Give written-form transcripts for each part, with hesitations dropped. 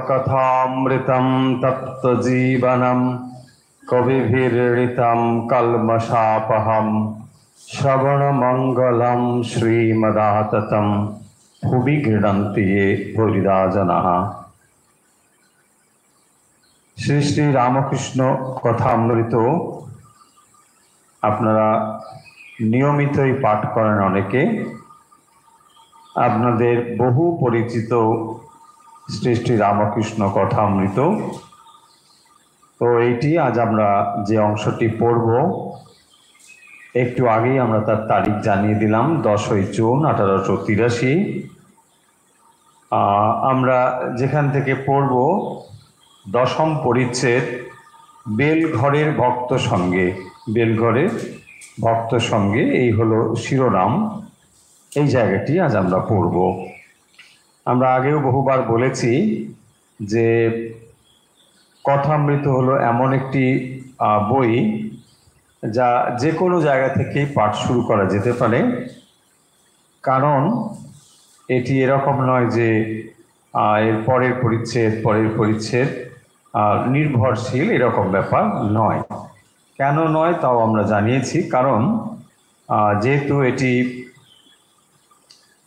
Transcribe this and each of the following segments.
कथामृतं तप्तजीवनं कविभिरीडितं कल्मषापहं श्रवणमङ्गलं श्रीमदाततं भुवि गृह्णन्ति ये भूरिदा जनाः। श्री श्री रामकृष्ण कथामृत আপনারা নিয়মিতই পাঠ করেন অনেকে। আপনাদের বহু পরিচিত শ্রী শ্রী রামকৃষ্ণ কথামৃত। তো এইটি আজ আমরা যে অংশটি পড়ব, একটু আগেই আমরা তার তারিখ জানিয়ে দিলাম, 10ই জুন 1883। আমরা যেখান থেকে পড়ব, দশম পরিচ্ছেদ বেলঘরের ভক্ত সঙ্গে। বেলঘরের ভক্ত সঙ্গে এই হলো শিরোনাম। এই জায়গাটি আজ আমরা পড়ব। আমরা আগেও বহুবার বলেছি যে কথামৃত হলো এমন একটি বই যা যে কোনো জায়গা থেকেই পাঠ শুরু করা যেতে পারে। কারণ এটি এরকম নয় যে এর পরের পরিচ্ছেদ নির্ভরশীল, এরকম ব্যাপার নয়। কেন নয় তাও আমরা জানিয়েছি। কারণ যেহেতু এটি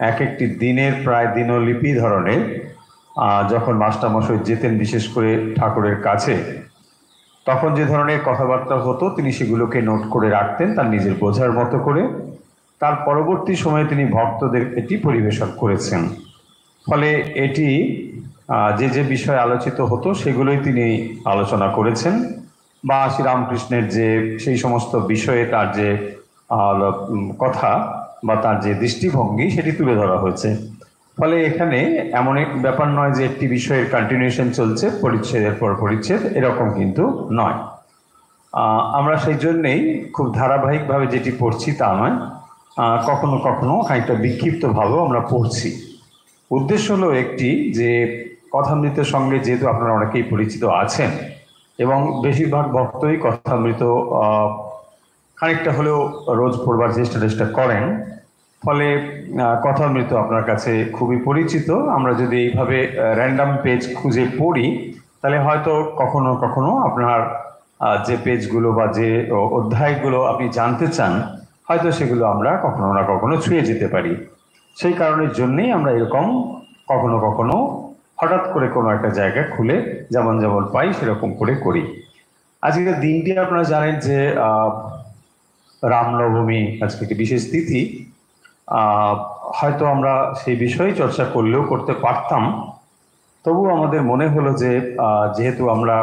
এক একটি দিনের প্রায় দিনলিপি ধরনের, যখন মাস্টারমশাই যেতেন বিশেষ করে ঠাকুরের কাছে, তখন যে ধরনের কথাবার্তা হতো তিনি সেগুলোকে নোট করে রাখতেন তার নিজের বোঝার মতো করে। তার পরবর্তী সময়ে তিনি ভক্তদের এটি পরিবেশন করেছেন। ফলে এটি যে যে বিষয় আলোচিত হতো সেগুলোই তিনি আলোচনা করেছেন, বা শ্রীরামকৃষ্ণের যে সেই সমস্ত বিষয়ে তার যে কথা বা তার যে দৃষ্টিভঙ্গি সেটি তুলে ধরা হয়েছে। ফলে এখানে এমন এক ব্যাপার নয় যে একটি বিষয়ের কন্টিনিউশন চলছে পরিচ্ছেদের পর পরিচ্ছেদ, এরকম কিন্তু নয়। আমরা সেই জন্যেই খুব ধারাবাহিকভাবে যেটি পড়ছি তা নয়, কখনো কখনো খানিকটা বিক্ষিপ্তভাবেও আমরা পড়ছি। উদ্দেশ্য হলো একটি, যে কথামৃতের সঙ্গে যেহেতু আপনারা অনেকেই পরিচিত আছেন এবং বেশিরভাগ ভক্তই কথামৃত খানিকটা হলেও রোজ পড়বার চেষ্টা করেন, ফলে কথামৃত আপনার কাছে খুবই পরিচিত। আমরা যদি এইভাবে র্যান্ডাম পেজ খুঁজে পড়ি তাহলে হয়তো কখনো কখনো আপনার যে পেজগুলো বা যে অধ্যায়গুলো আপনি জানতে চান, হয়তো সেগুলো আমরা কখনো না কখনো ছুঁয়ে যেতে পারি। সেই কারণের জন্যেই আমরা এরকম কখনো কখনো হঠাৎ করে কোনো একটা জায়গা খুলে যেমন যেমন পাই সেরকম করে করি। আজকের দিনটি আপনারা জানেন যে রামনবমী, আজকে একটি বিশেষ তিথি। হয়তো আমরা সেই বিষয়ে চর্চা করলেও করতে পারতাম, তবু আমাদের মনে হলো যে যেহেতু আমরা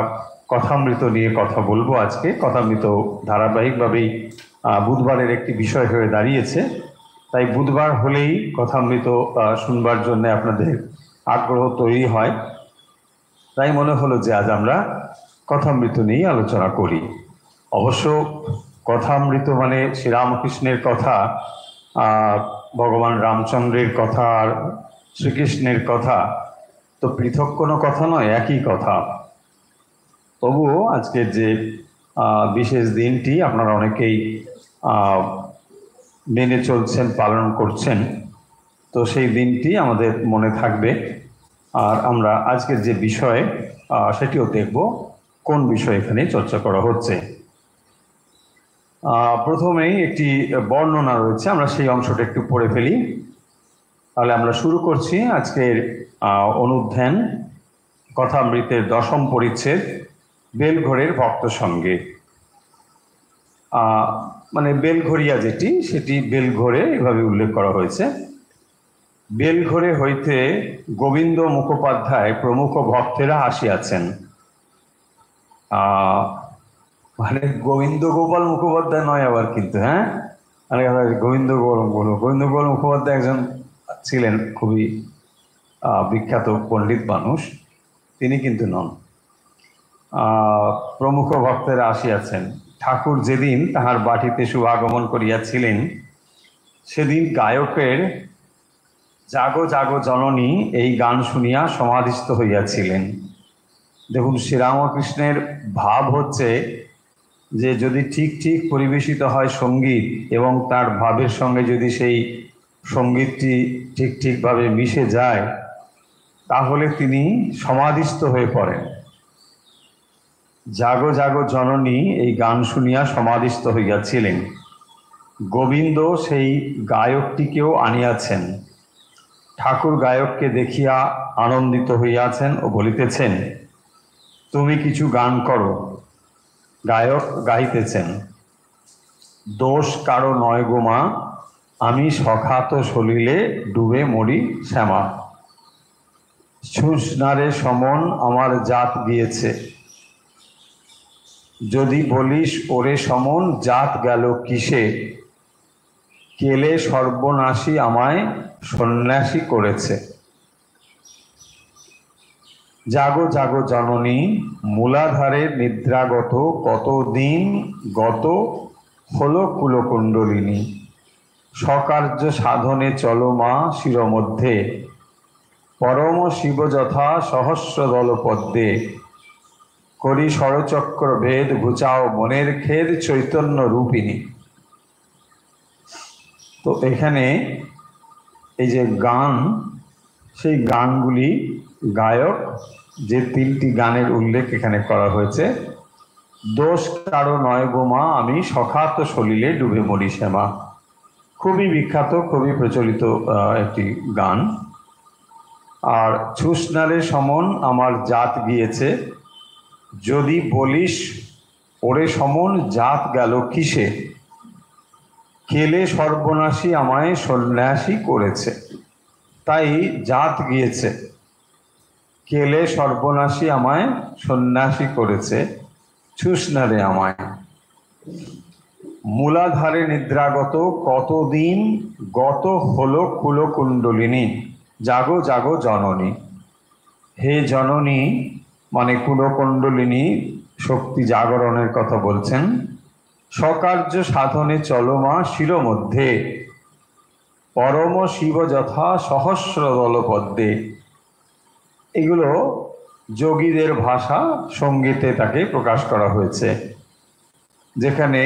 কথামৃত নিয়ে কথা বলবো আজকে, কথামৃত ধারাবাহিকভাবেই বুধবারের একটি বিষয় হয়ে দাঁড়িয়েছে, তাই বুধবার হলেই কথামৃত শুনবার জন্য আপনাদের আগ্রহ তৈরি হয়। তাই মনে হলো যে আজ আমরা কথামৃত নিয়ে আলোচনা করি। অবশ্য কথামৃত মানে শ্রীরামকৃষ্ণের কথা, ভগবান রামচন্দ্রের কথা আর শ্রীকৃষ্ণের কথা তো পৃথক কোনো কথা নয়, একই কথা। তবুও আজকের যে বিশেষ দিনটি আপনারা অনেকেই মেনে চলছেন, পালন করছেন, তো সেই দিনটি আমাদের মনে থাকবে। আর আমরা আজকের যে বিষয় সেটিও দেখব কোন বিষয় এখানে চর্চা করা হচ্ছে। প্রথমেই একটি বর্ণনা রয়েছে, আমরা সেই অংশটা একটু পড়ে ফেলি। তাহলে আমরা শুরু করছি আজকের অনুধ্যান, কথামৃতের দশম পরিচ্ছেদ বেলঘরের ভক্ত সঙ্গে। মানে বেলঘরিয়া যেটি, সেটি বেলঘরে এভাবে উল্লেখ করা হয়েছে। বেলঘরে হইতে গোবিন্দ মুখোপাধ্যায় প্রমুখ ভক্তেরা আসিয়াছেন। মানে গোবিন্দ গোপাল মুখোপাধ্যায় নয় আবার কিন্তু, হ্যাঁ, গোবিন্দ গোপাল মুখোপাধ্যায় একজন ছিলেন খুবই বিখ্যাত পণ্ডিত মানুষ, তিনি কিন্তু নন। প্রমুখ ভক্তেরা আসিয়াছেন। ঠাকুর যেদিন তাহার বাটিতে শুভাগমন করিয়াছিলেন, সেদিন গায়কের জাগো জাগো জননী এই গান শুনিয়া সমাধিস্থ হইয়াছিলেন। দেখুন, শ্রীরামকৃষ্ণের ভাব হচ্ছে যে যদি ঠিক ঠিক পরিবেশিত হয় সঙ্গীত এবং তার ভাবের সঙ্গে যদি সেই সঙ্গীতটি ঠিক ঠিকভাবে মিশে যায়, তাহলে তিনি সমাধিস্থ হয়ে পড়েন। জাগো জাগো জননী এই গান শুনিয়া সমাধিস্থ হইয়াছিলেন। গোবিন্দ সেই গায়কটিকেও আনিয়াছেন। ঠাকুর গায়ককে দেখিয়া আনন্দিত হইয়াছেন ও বলিতেছেন, তুমি কিছু গান করো। গায়ক গাইতেছেন, দোষ কারো নয় গো মা, আমি সখাত সলিলে ডুবে মরি শ্যামা। সুস্নারে সমন আমার জাত গিয়েছে, যদি বলিস ওরে সমন জাত গেল কিসে, কেলে সর্বনাশী আমায় সন্ন্যাসী করেছে। জাগো জাগো জননী মূলাধারে নিদ্রাগত, কতদিন গত হলো কুলকুণ্ডলিনী। স্বকার্য সাধনে চলো মা শিরমধ্যে, পরম শিব যথা সহস্র দল পদ্মে। করি ষড়চক্র ভেদ ঘুচাও মনের খেদ চৈতন্য রূপিণী। তো এখানে এই যে গান, সেই গানগুলি গায়ক যে তিনটি গানের উল্লেখ এখানে করা হয়েছে, দোষ কারো নয় গো মা, আমি সখাত সলিলে ডুবে মরি শ্যামা, খুবই বিখ্যাত, খুবই প্রচলিত একটি গান। আর ছুসনারে সমন আমার জাত গিয়েছে, যদি বলিস ওরে সমন জাত গেল কিসে, কেলে সর্বনাশী আমায় সন্ন্যাসী করেছে। তাই জাত গিয়েছে, কেলে সর্বনাশী আমায় সন্ন্যাসী করেছে, ছুসনারে আমায়। মূলাধারে নিদ্রাগত, কতদিন গত হলো কুলকুণ্ডলিনী। জাগো জাগো জননী, হে জননী মানে কুলকুণ্ডলিনী শক্তি জাগরণের কথা বলছেন। স্বকার্য সাধনে চলো মা শিরমধ্যে, পরম শিব যথা সহস্র দল পদ্মে। এগুলো যোগীদের ভাষা, সঙ্গীতে তাকে প্রকাশ করা হয়েছে, যেখানে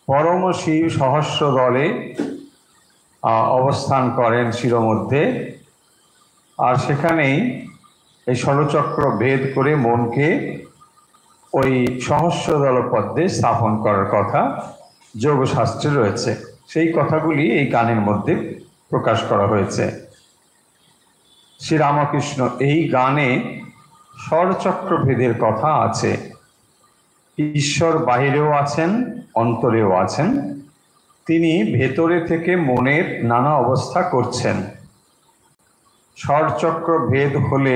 পরম শিব সহস্র দলে অবস্থান করেন শিরমধ্যে। আর সেখানেই এই ষড়চক্র ভেদ করে মনকে ওই সহস্র দল পদ্মে স্থাপন করার কথা যোগশাস্ত্রে রয়েছে। সেই কথাগুলি এই গানের মধ্যে প্রকাশ করা হয়েছে। শ্রীরামকৃষ্ণ এই গানে ষড়চক্র ভেদের কথা আছে। ঈশ্বর বাহিরেও আছেন, অন্তরেও আছেন। তিনি ভেতরে থেকে মনের নানা অবস্থা করছেন। ষড়চক্র ভেদ হলে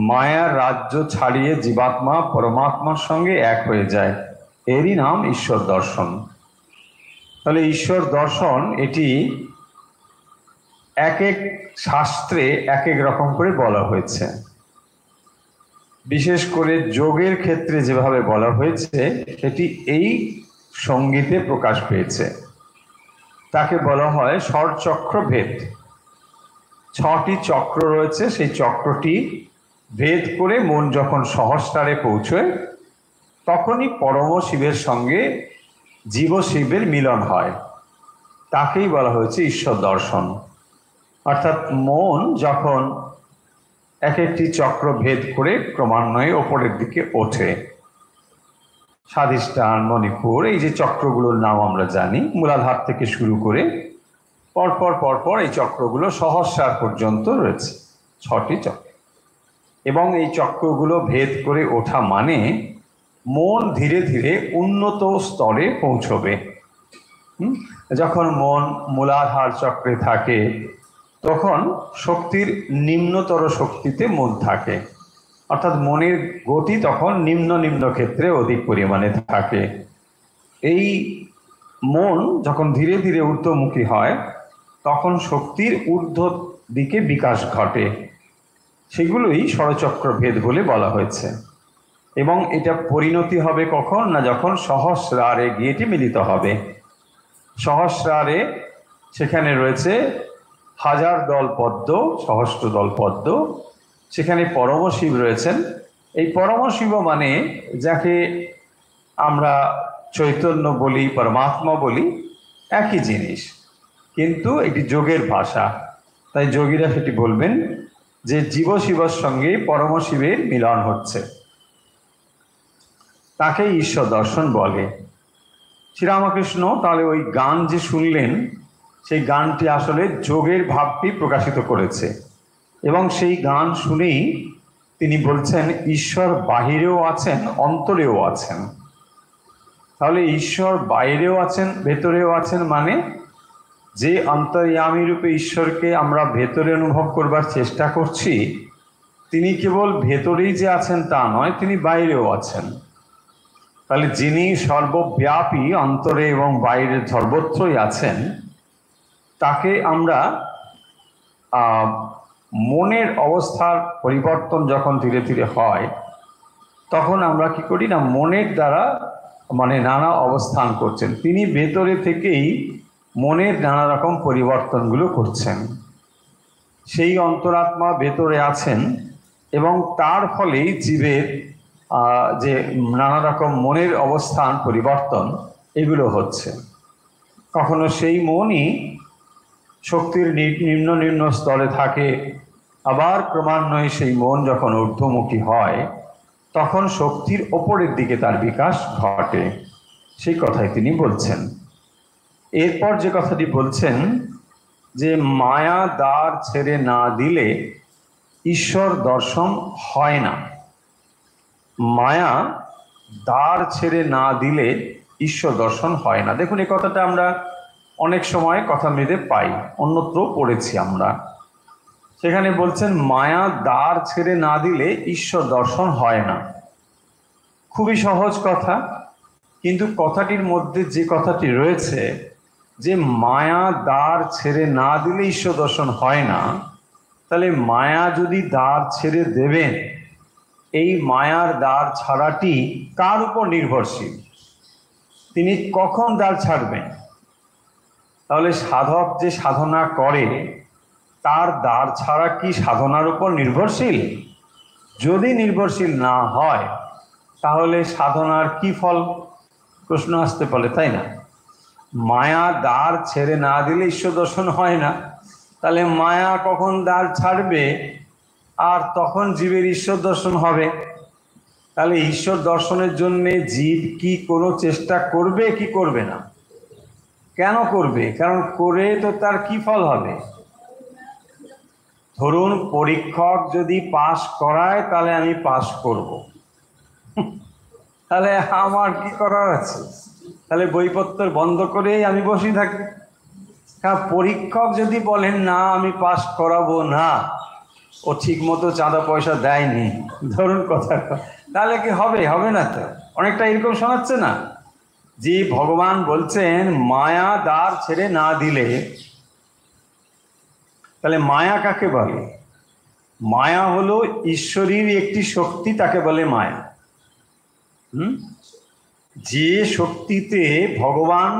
মায়ার রাজ্য ছাড়িয়ে জীবাত্মা পরমাত্মার সঙ্গে এক হয়ে যায়, এরই নাম ঈশ্বর দর্শন। তাহলে ঈশ্বর দর্শন এটি এক এক শাস্ত্রে এক এক রকম করে বলা হয়েছে। বিশেষ করে যোগের ক্ষেত্রে যেভাবে বলা হয়েছে সেটি এই সঙ্গীতে প্রকাশ পেয়েছে। তাকে বলা হয় ষড়চক্র ভেদ। 6টি চক্র রয়েছে, সেই চক্রটি ভেদ করে মন যখন সহস্রারে পৌঁছয়, তখনই পরম শিবের সঙ্গে জীব শিবের মিলন হয়। তাকেই বলা হয়েছে ঈশ্বর দর্শন। অর্থাৎ মন যখন এক একটি চক্র ভেদ করে ক্রমান্বয়ে ওপরের দিকে ওঠে, স্বাধিষ্ঠান, মণিপুর, এই যে চক্রগুলোর নাম আমরা জানি, মূলাধার থেকে শুরু করে পরপর পরপর এই চক্রগুলো সহস্রার পর্যন্ত রয়েছে, 6টি চক্র। এবং এই চক্রগুলো ভেদ করে ওঠা মানে মন ধীরে ধীরে উন্নত স্তরে পৌঁছবে। যখন মন মূলাধার চক্রে থাকে তখন শক্তির নিম্নতর শক্তিতে মন থাকে, অর্থাৎ মনের গতি তখন নিম্ন নিম্ন ক্ষেত্রে অধিক পরিমাণে থাকে। এই মন যখন ধীরে ধীরে ঊর্ধ্বমুখী হয় তখন শক্তির ঊর্ধ্ব দিকে বিকাশ ঘটে। সেগুলোই ষড়চক্র ভেদ বলে বলা হয়েছে। এবং এটা পরিণতি হবে কখন না, যখন সহস্রারে গিয়ে এটি মিলিত হবে। সহস্রারে সেখানে রয়েছে 1000 দল পদ্ম, সহস্র দল পদ্ম, সেখানে পরমশিব রয়েছেন। এই পরমশিব মানে যাকে আমরা চৈতন্য বলি, পরমাত্মা বলি, একই জিনিস, কিন্তু এটি যোগের ভাষা। তাই যোগীরা সেটি বলবেন যে জীব শিবর সঙ্গে পরম শিবের মিলন হচ্ছে, তাকে ঈশ্বর দর্শন বলে। শ্রীরামকৃষ্ণ তাহলে ওই গান যে শুনলেন, সেই গানটি আসলে যোগের ভাবটি প্রকাশিত করেছে, এবং সেই গান শুনেই তিনি বলছেন ঈশ্বর বাহিরেও আছেন, অন্তরেও আছেন। তাহলে ঈশ্বর বাইরেও আছেন, ভেতরেও আছেন, মানে যে অন্তর্যামী রূপে ঈশ্বরকে আমরা ভেতরে অনুভব করবার চেষ্টা করছি, তিনি কেবল ভেতরেই যে আছেন তা নয়, তিনি বাইরেও আছেন। তাহলে যিনি সর্বব্যাপী, অন্তরে এবং বাইরে সর্বত্রই আছেন, তাকে আমরা মনের অবস্থার পরিবর্তন যখন ধীরে ধীরে হয়, তখন আমরা কি করি না, মনের দ্বারা মানে নানা অবস্থান করছেন, তিনি ভেতরে থেকেই মনের নানা রকম পরিবর্তনগুলো করছেন। সেই অন্তরাত্মা ভেতরে আছেন, এবং তার ফলেই জীবের যে নানা রকম মনের অবস্থান পরিবর্তন এগুলো হচ্ছে। কখনো সেই মনই শক্তির নিম্ন নিম্ন স্তরে থাকে, আবার ক্রমান্বয়ে সেই মন যখন ঊর্ধ্বমুখী হয়, তখন শক্তির ওপরের দিকে তার বিকাশ ঘটে। সেই কথাই তিনি বলছেন। এরপর যে কথাটি বলছেন যে মায়া দ্বার ছেড়ে না দিলে ঈশ্বর দর্শন হয় না। মায়া দ্বার ছেড়ে না দিলে ঈশ্বর দর্শন হয় না। দেখুন, এই কথাটা আমরা অনেক সময় কথা মেয়েদের পাই, অন্যত্র পড়েছি আমরা। সেখানে বলছেন মায়া দ্বার ছেড়ে না দিলে ঈশ্বর দর্শন হয় না। খুবই সহজ কথা, কিন্তু কথাটির মধ্যে যে কথাটি রয়েছে যে মায়া দ্বার ছেড়ে না দিলে ঈশ্বর দর্শন হয় না, তাহলে মায়া যদি দ্বার ছেড়ে দেবেন, এই মায়ার দ্বার ছাড়াটি কার উপর নির্ভরশীল? তিনি কখন দ্বার ছাড়বেন? তাহলে সাধক যে সাধনা করে, তার দ্বার ছাড়া কি সাধনার উপর নির্ভরশীল? যদি নির্ভরশীল না হয়, তাহলে সাধনার কি ফল? প্রশ্ন আসতে পারে, তাই না? মায়া দ্বার ছেড়ে না দিলে ঈশ্বর দর্শন হয় না, তাহলে মায়া কখন দ্বার ছাড়বে আর তখন জীবের ঈশ্বর দর্শন হবে? তাহলে ঈশ্বর দর্শনের জন্য জীব কি কোনো চেষ্টা করবে কি করবে না? কেন করবে? কারণ করে তো তার কি ফল হবে? ধরুন পরীক্ষক যদি পাশ করায়, তাহলে আমি পাশ করব, তাহলে আমার কি করার আছে? তাহলে বইপত্র বন্ধ করেই আমি বসে থাকি। হ্যাঁ, পরীক্ষক যদি বলেন না আমি পাশ করাবো না, ও ঠিক মতো চাঁদা পয়সা দেয়নি, ধরুন কথা, তাহলে কি হবে? হবে না তো। অনেকটা এরকম শোনাচ্ছে না যে ভগবান বলছেন মায়া দ্বার ছেড়ে না দিলে। তাহলে মায়া কাকে বলে? মায়া হলো ঈশ্বরের একটি শক্তি, তাকে বলে মায়া। যে শক্তিতে ভগবান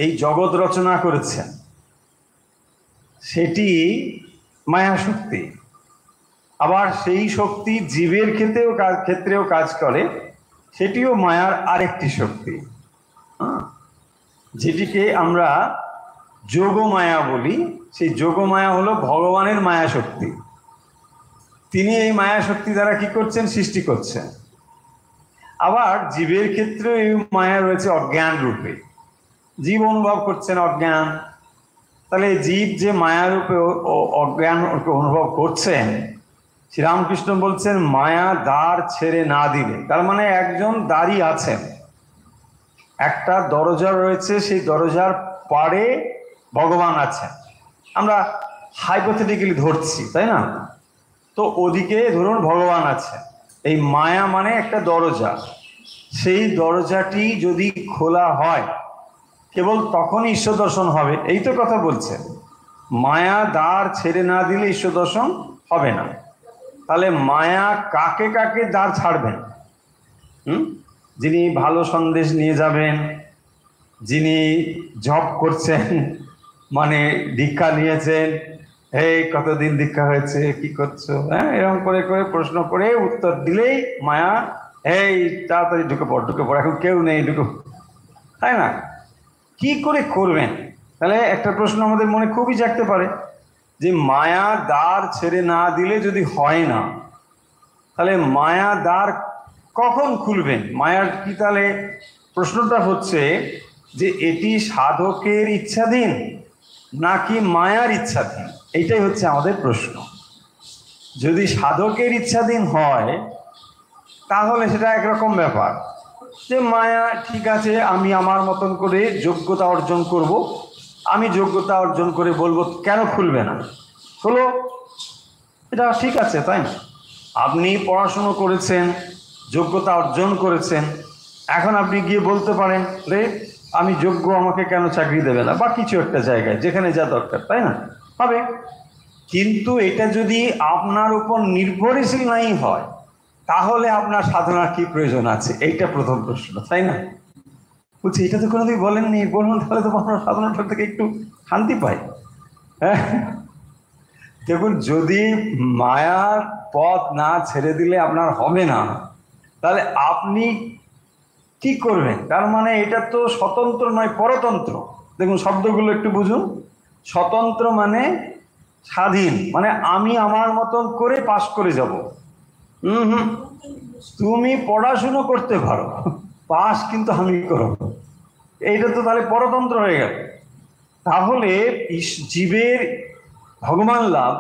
এই জগৎ রচনা করেছেন, সেটি মায়া শক্তি। আবার সেই শক্তি জীবের ক্ষেত্রেও কাজ করে, সেটিও মায়ার আরেকটি শক্তি, যেটিকে আমরা যোগমায়া বলি। সেই যোগমায়া হলো ভগবানের মায়া শক্তি। তিনি এই মায়া শক্তি দ্বারা কি করছেন? সৃষ্টি করছেন। আবার জীবের ক্ষেত্রে এই মায়া রয়েছে অজ্ঞান রূপে, জীব অনুভব করছেন অজ্ঞান। তাহলে জীব যে মায়া রূপে অজ্ঞান অনুভব করছেন, শ্রীরামকৃষ্ণ বলছেন মায়া দ্বার ছেড়ে না দিলে, তার মানে একজন দাঁড়িয়ে আছেন, একটা দরজা রয়েছে, সেই দরজার পারে ভগবান আছেন। আমরা হাইপোথেটিক্যালি ধরছি, তাই না? তো ওদিকে ধরুন ভগবান আছে, এই মায়া মানে একটা দরজা, সেই দরজাটি যদি খোলা হয়, কেবল তখনই ঈশ্বর দর্শন হবে। এই তো কথা বলছেন, মায়া দ্বার ছেড়ে না দিলে ঈশ্বর দর্শন হবে না। তাহলে মায়া কাকে কাকে দ্বার ছাড়বেন? যিনি ভালো সন্দেশ নিয়ে যাবেন, যিনি জব করছেন, মানে দীক্ষা নিয়েছেন, এই কতদিন দীক্ষা হয়েছে, কি করছো, হ্যাঁ, এরকম করে করে প্রশ্ন করে উত্তর দিলেই মায়া এই তাড়াতাড়ি ঢুকে পড়, এখন কেউ নেই, ঢুকে, তাই না? কি করে করবেন? তাহলে একটা প্রশ্ন আমাদের মনে খুবই জাগতে পারে যে মায়া দ্বার ছেড়ে না দিলে যদি হয় না, তাহলে মায়া দ্বার কখন খুলবেন? মায়ার কি তাহলে প্রশ্নটা হচ্ছে যে এটি সাধকের ইচ্ছাধীন নাকি মায়ার ইচ্ছাধীন? এইটাই হচ্ছে আমাদের প্রশ্ন। যদি সাধকের ইচ্ছাধীন হয় তাহলে সেটা একরকম ব্যাপার, যে মায়া ঠিক আছে, আমি আমার মতন করে যোগ্যতা অর্জন করব, আমি যোগ্যতা অর্জন করে বলবো কেন খুলবে না, হলো, এটা ঠিক আছে, তাই না? আপনি পড়াশুনো করেছেন, যোগ্যতা অর্জন করেছেন, এখন আপনি গিয়ে বলতে পারেন রে আমি যোগ্য, আমাকে কেন চাকরি দেবে না, বা কিছু একটা জায়গায় যেখানে যা দরকার, তাই না? হবে। কিন্তু এটা যদি আপনার উপর নির্ভরশীল নাই হয় তাহলে আপনার সাধনার কি প্রয়োজন আছে? এইটা প্রথম প্রশ্ন, তাই না? বলছি এটা তো কোনোদিন বলেননি, বলুন, তাহলে তো আপনার সাধনাটা থেকে একটু শান্তি পাই। হ্যাঁ, দেখুন, যদি মায়ার পথ না ছেড়ে দিলে আপনার হবে না, তাহলে আপনি কি করবেন? তার মানে এটা তো স্বতন্ত্র নয়, পরতন্ত্র। দেখুন শব্দগুলো একটু বুঝুন। স্বতন্ত্র মানে স্বাধীন, মানে আমি আমার মতন করে পাশ করে যাব। তুমি পড়াশুনো করতে পারো, পাশ কিন্তু আমি করব, এইটা তো তাহলে পরতন্ত্র হয়ে গেল। তাহলে জীবের ভগবান লাভ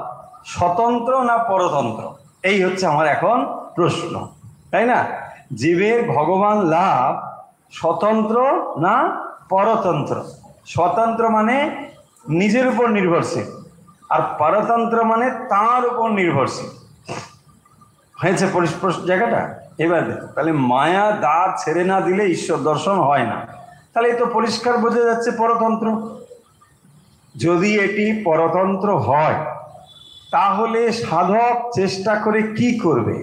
স্বতন্ত্র না পরতন্ত্র, এই হচ্ছে আমার এখন প্রশ্ন, তাই না? জীবের ভগবান লাভ স্বতন্ত্র না পরতন্ত্র? স্বতন্ত্র মানে নিজের উপর নির্ভরশীল, আর পরতন্ত্র মানে তার উপর নির্ভরশীল। হয়েছে জায়গাটা? এবার দেখো, তাহলে মায়া দ্বার ছেড়ে না দিলে ঈশ্বর দর্শন হয় না, তাহলে এই তো পরিষ্কার বোঝা যাচ্ছে পরতন্ত্র। যদি এটি পরতন্ত্র হয় তাহলে সাধক চেষ্টা করে কি করবে,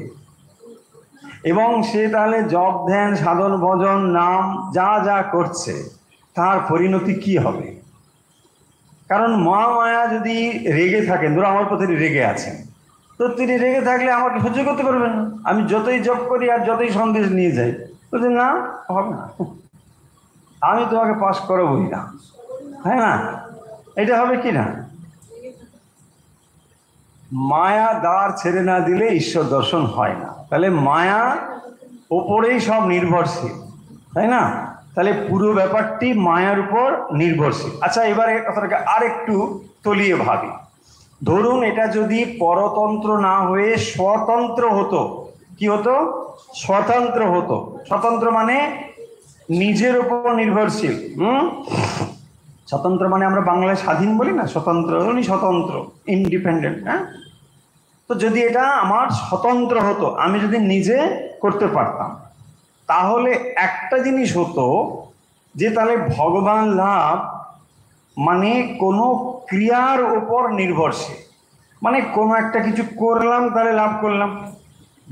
এবং সে তাহলে জপ ধ্যান সাধন ভজন নাম যা যা করছে তার পরিণতি কি হবে? কারণ মায়া যদি রেগে থাকেন, ধরো আমার প্রতি রেগে আছেন, তো তিনি রেগে থাকলে আমাকে সহ্য করতে পারবেন না। আমি যতই জপ করি আর যতই সন্দেশ নিয়ে যাই, বলছি না হবে না, আমি তোমাকে পাস করাবই না, হ্যাঁ না? এটা হবে কি না? মায়া দ্বার ছেড়ে না দিলে ঈশ্বর দর্শন হয় না, তাহলে মায়া ওপরেই সব নির্ভরশীল, তাই না? তাহলে পুরো ব্যাপারটি মায়ার উপর নির্ভরশীল। আচ্ছা, এবারে কথাটাকে আর একটু তলিয়ে ভাবি। ধরুন এটা যদি পরতন্ত্র না হয়ে স্বতন্ত্র হতো, কি হতো? স্বতন্ত্র হতো। স্বতন্ত্র মানে নিজের উপর নির্ভরশীল। স্বতন্ত্র মানে আমরা বাংলায় স্বাধীন বলি না, স্বতন্ত্র, উনি স্বতন্ত্র, ইন্ডিপেন্ডেন্ট। হ্যাঁ, তো যদি এটা আমার স্বতন্ত্র হতো, আমি যদি নিজে করতে পারতাম, তাহলে একটা জিনিস হতো যে তাহলে ভগবান লাভ মানে কোনো ক্রিয়ার উপর নির্ভরশীল, মানে কোনো একটা কিছু করলাম তাহলে লাভ করলাম।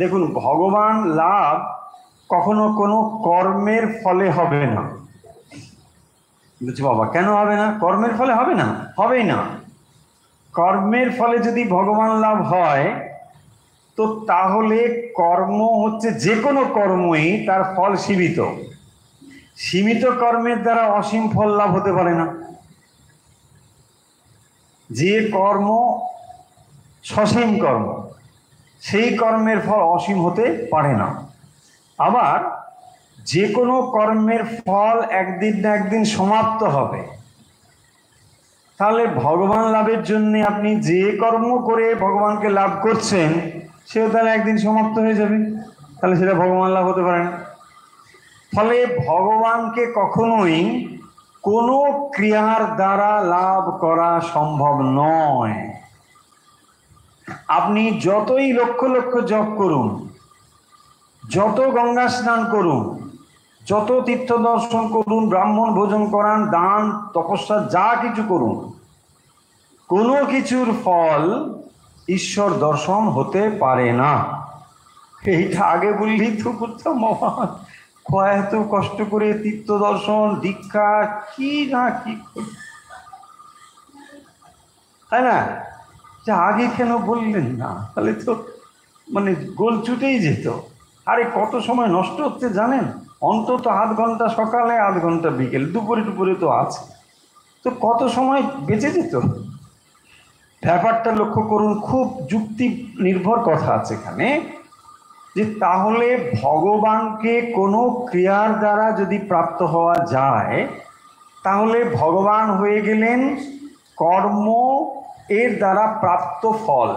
দেখুন, ভগবান লাভ কখনো কোনো কর্মের ফলে হবে না। বুঝছি বাবা, কেন হবে না? কর্মের ফলে হবে না, হবেই না। কর্মের ফলে যদি ভগবান লাভ হয় তো তাহলে কর্ম হচ্ছে, যে কোনো কর্মই তার ফল সীমিত। সীমিত কর্মের দ্বারা অসীম ফল লাভ হতে পারে না। যে কর্ম সসীম কর্ম, সেই কর্মের ফল অসীম হতে পারে না। আবার যে কোনো কর্মের ফল একদিন না একদিন সমাপ্ত হবে। তাহলে ভগবান লাভের জন্য আপনি যে কর্ম করে ভগবানকে লাভ করছেন সেও তাহলে একদিন সমাপ্ত হয়ে যাবে, তাহলে সেটা ভগবান লাভ হতে পারে না। ফলে ভগবানকে কখনোই কোনো ক্রিয়ার দ্বারা লাভ করা সম্ভব নয়। আপনি যতই লক্ষ লক্ষ জপ করুন, যত গঙ্গা স্নান করুন, যত তীর্থ দর্শন করুন, ব্রাহ্মণ ভোজন করান, দান তপস্যা যা কিছু করুন, কোনো কিছুর ফল ঈশ্বর দর্শন হতে পারে না। এইটা আগে বললেই তো করতাম, এত কষ্ট করে তীর্থ দর্শন দীক্ষা কি না কি, তাই না? যে আগে কেন বললেন না, তাহলে তো মানে গোল ছুটেই যেত। আরে কত সময় নষ্ট হচ্ছে জানেন? অন্তত আধ ঘন্টা সকালে, আধ ঘন্টা বিকেল, দুপুরে টুপুরে তো আছে, তো কত সময় বেঁচে যেত। ব্যাপারটা লক্ষ্য করুন, খুব যুক্তি নির্ভর কথা আছে এখানে, যে তাহলে ভগবানকে কোনো ক্রিয়ার দ্বারা যদি প্রাপ্ত হওয়া যায়, তাহলে ভগবান হয়ে গেলেন কর্ম এর দ্বারা প্রাপ্ত ফল।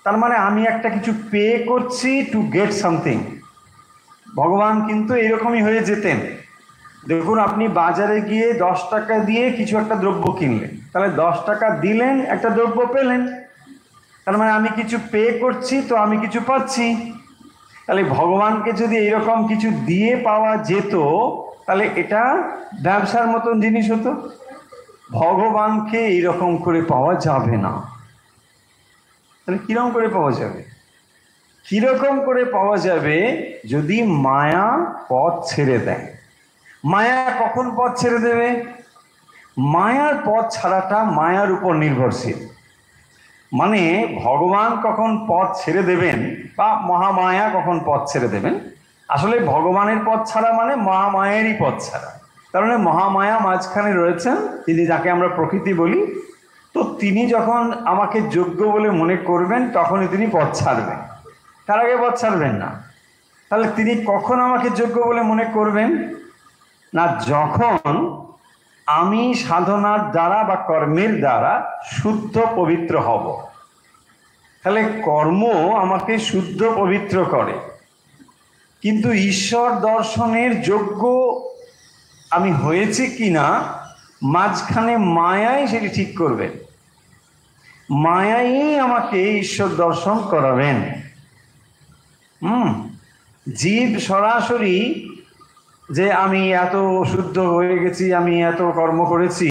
তার মানে আমি একটা কিছু পে করছি টু গেট সামথিং। ভগবান কিন্তু এরকমই হয়ে যেতেন। দেখুন, আপনি বাজারে গিয়ে 10 টাকা দিয়ে কিছু একটা দ্রব্য কিনলেন, তাহলে 10 টাকা দিলেন, একটা দ্রব্য পেলেন, তার মানে আমি কিছু পে করছি, তো আমি কিছু পাচ্ছি। তাহলে ভগবানকে যদি এইরকম কিছু দিয়ে পাওয়া যেত, তাহলে এটা ব্যবসার মতন জিনিস হতো। ভগবানকে এইরকম করে পাওয়া যাবে না। তাহলে কিরকম করে পাওয়া যাবে? কিরকম করে পাওয়া যাবে? যদি মায়া পথ ছেড়ে দেয়। মায়া কখন পথ ছেড়ে দেবে? মায়ার পথ ছাড়াটা মায়ার উপর নির্ভরশীল। মানে ভগবান কখন পথ ছেড়ে দেবেন বা মহামায়া কখন পথ ছেড়ে দেবেন, আসলে ভগবানের পথ ছাড়া মানে মহামায়েরই পথ ছাড়া। তার মানে মহামায়া মাঝখানে রয়েছেন, তিনি যাকে আমরা প্রকৃতি বলি। তো তিনি যখন আমাকে যোগ্য বলে মনে করবেন, তখনই তিনি পথ ছাড়বেন, তার আগে পথ ছাড়বেন না। তাহলে তিনি কখন আমাকে যোগ্য বলে মনে করবেন? না, যখন আমি সাধনার দ্বারা বা কর্মের দ্বারা শুদ্ধ পবিত্র হব। তাহলে কর্ম আমাকে শুদ্ধ পবিত্র করে, কিন্তু ঈশ্বর দর্শনের যোগ্য আমি হয়েছি কিনা মাঝখানে মায়াই সেটি ঠিক করবে। মায়াই আমাকে ঈশ্বর দর্শন করাবেন। জীব সরাসরি যে আমি এত শুদ্ধ হয়ে গেছি, আমি এত কর্ম করেছি,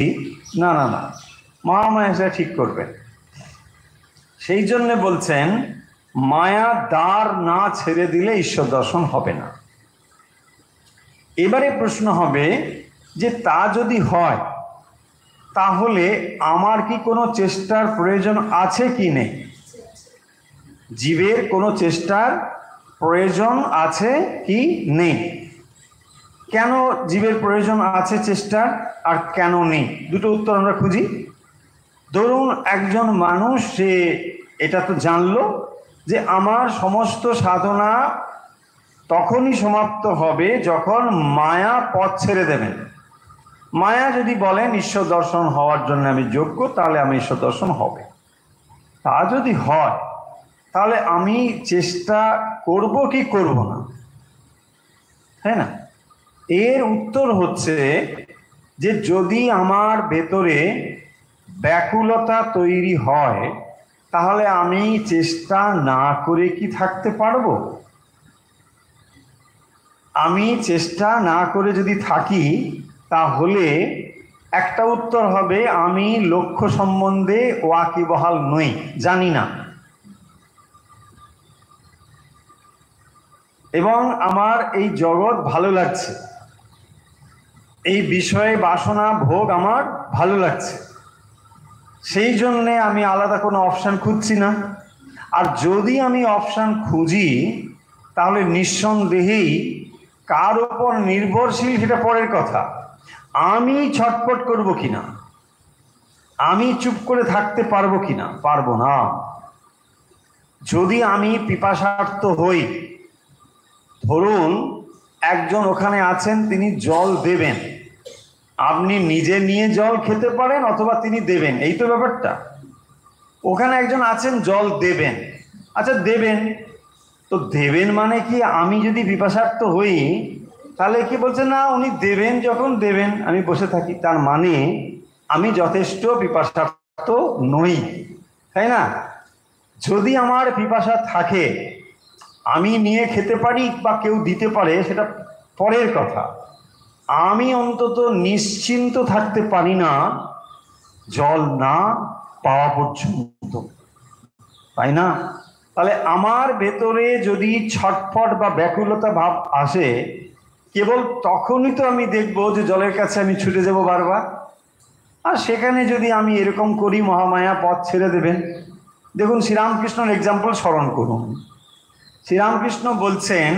না না না, মহামায়া সেটা ঠিক করবে। সেই জন্যে বলছেন, মায়া দ্বার না ছেড়ে দিলে ঈশ্বর দর্শন হবে না। এবারে প্রশ্ন হবে যে তা যদি হয়, তাহলে আমার কি কোনো চেষ্টার প্রয়োজন আছে কি নেই? জীবের কোনো চেষ্টার প্রয়োজন আছে কি নেই? কেন জীবের প্রয়োজন আছে চেষ্টার, আর কেন নেই? দুটো উত্তর আমরা খুঁজি। ধরুন একজন মানুষ, সে এটা তো জানলো যে আমার সমস্ত সাধনা তখনই সমাপ্ত হবে যখন মায়া পথ ছেড়ে দেবেন। মায়া যদি বলেন ঈশ্বর দর্শন হওয়ার জন্য আমি যোগ্য, তাহলে আমি ঈশ্বর দর্শন হবে। তা যদি হয়, তাহলে আমি চেষ্টা করব কি করব না? তাই না? এর উত্তর হচ্ছে যে যদি আমার ভেতরে ব্যাকুলতা তৈরি হয়, তাহলে আমি চেষ্টা না করে কি থাকতে পারবো? আমি চেষ্টা না করে যদি থাকি, তাহলে একটা উত্তর হবে আমি লক্ষ্য সম্বন্ধে ওয়াকিবহাল নই, জানি না, এবং আমার এই জগৎ ভালো লাগছে, এই বিষয়ে বাসনা ভোগ আমার ভালো লাগছে, সেই জন্যে আমি আলাদা কোনো অপশান খুঁজছি না। আর যদি আমি অপশান খুঁজি, তাহলে নিঃসন্দেহেই কার ওপর নির্ভরশীল সেটা পরের কথা। আমি ছটফট করব কিনা, আমি চুপ করে থাকতে পারবো কিনা? পারবো না। যদি আমি পিপাসার্ত হই, ধরুন একজন ওখানে আছেন, তিনি জল দেবেন, আপনি নিজে নিয়ে জল খেতে পারেন অথবা তিনি দেবেন, এই তো ব্যাপারটা। ওখানে একজন আছেন, জল দেবেন, আচ্ছা দেবেন, তো দেবেন মানে কি আমি যদি পিপাসার্ত হই, তাহলে কি বলছে না উনি দেবেন, যখন দেবেন আমি বসে থাকি, তার মানে আমি যথেষ্ট পিপাসার্ত নই, তাই না? যদি আমার পিপাসা থাকে, আমি নিয়ে খেতে পারি বা কেউ দিতে পারে, সেটা পরের কথা। আমি অন্তত নিশ্চিন্ত থাকতে পারি না জল না পাওয়া পর্যন্ত, তাই না? তাহলে আমার ভেতরে যদি ছটফট বা ব্যাকুলতা ভাব আসে, কেবল তখনই তো আমি দেখব যে জলের কাছে আমি ছুটে যাব বারবার। আর সেখানে যদি আমি এরকম করি, মহামায়া পথ ছেড়ে দেবেন। দেখুন শ্রীরামকৃষ্ণর এক্সাম্পল স্মরণ করুন। শ্রীরামকৃষ্ণ বলছেন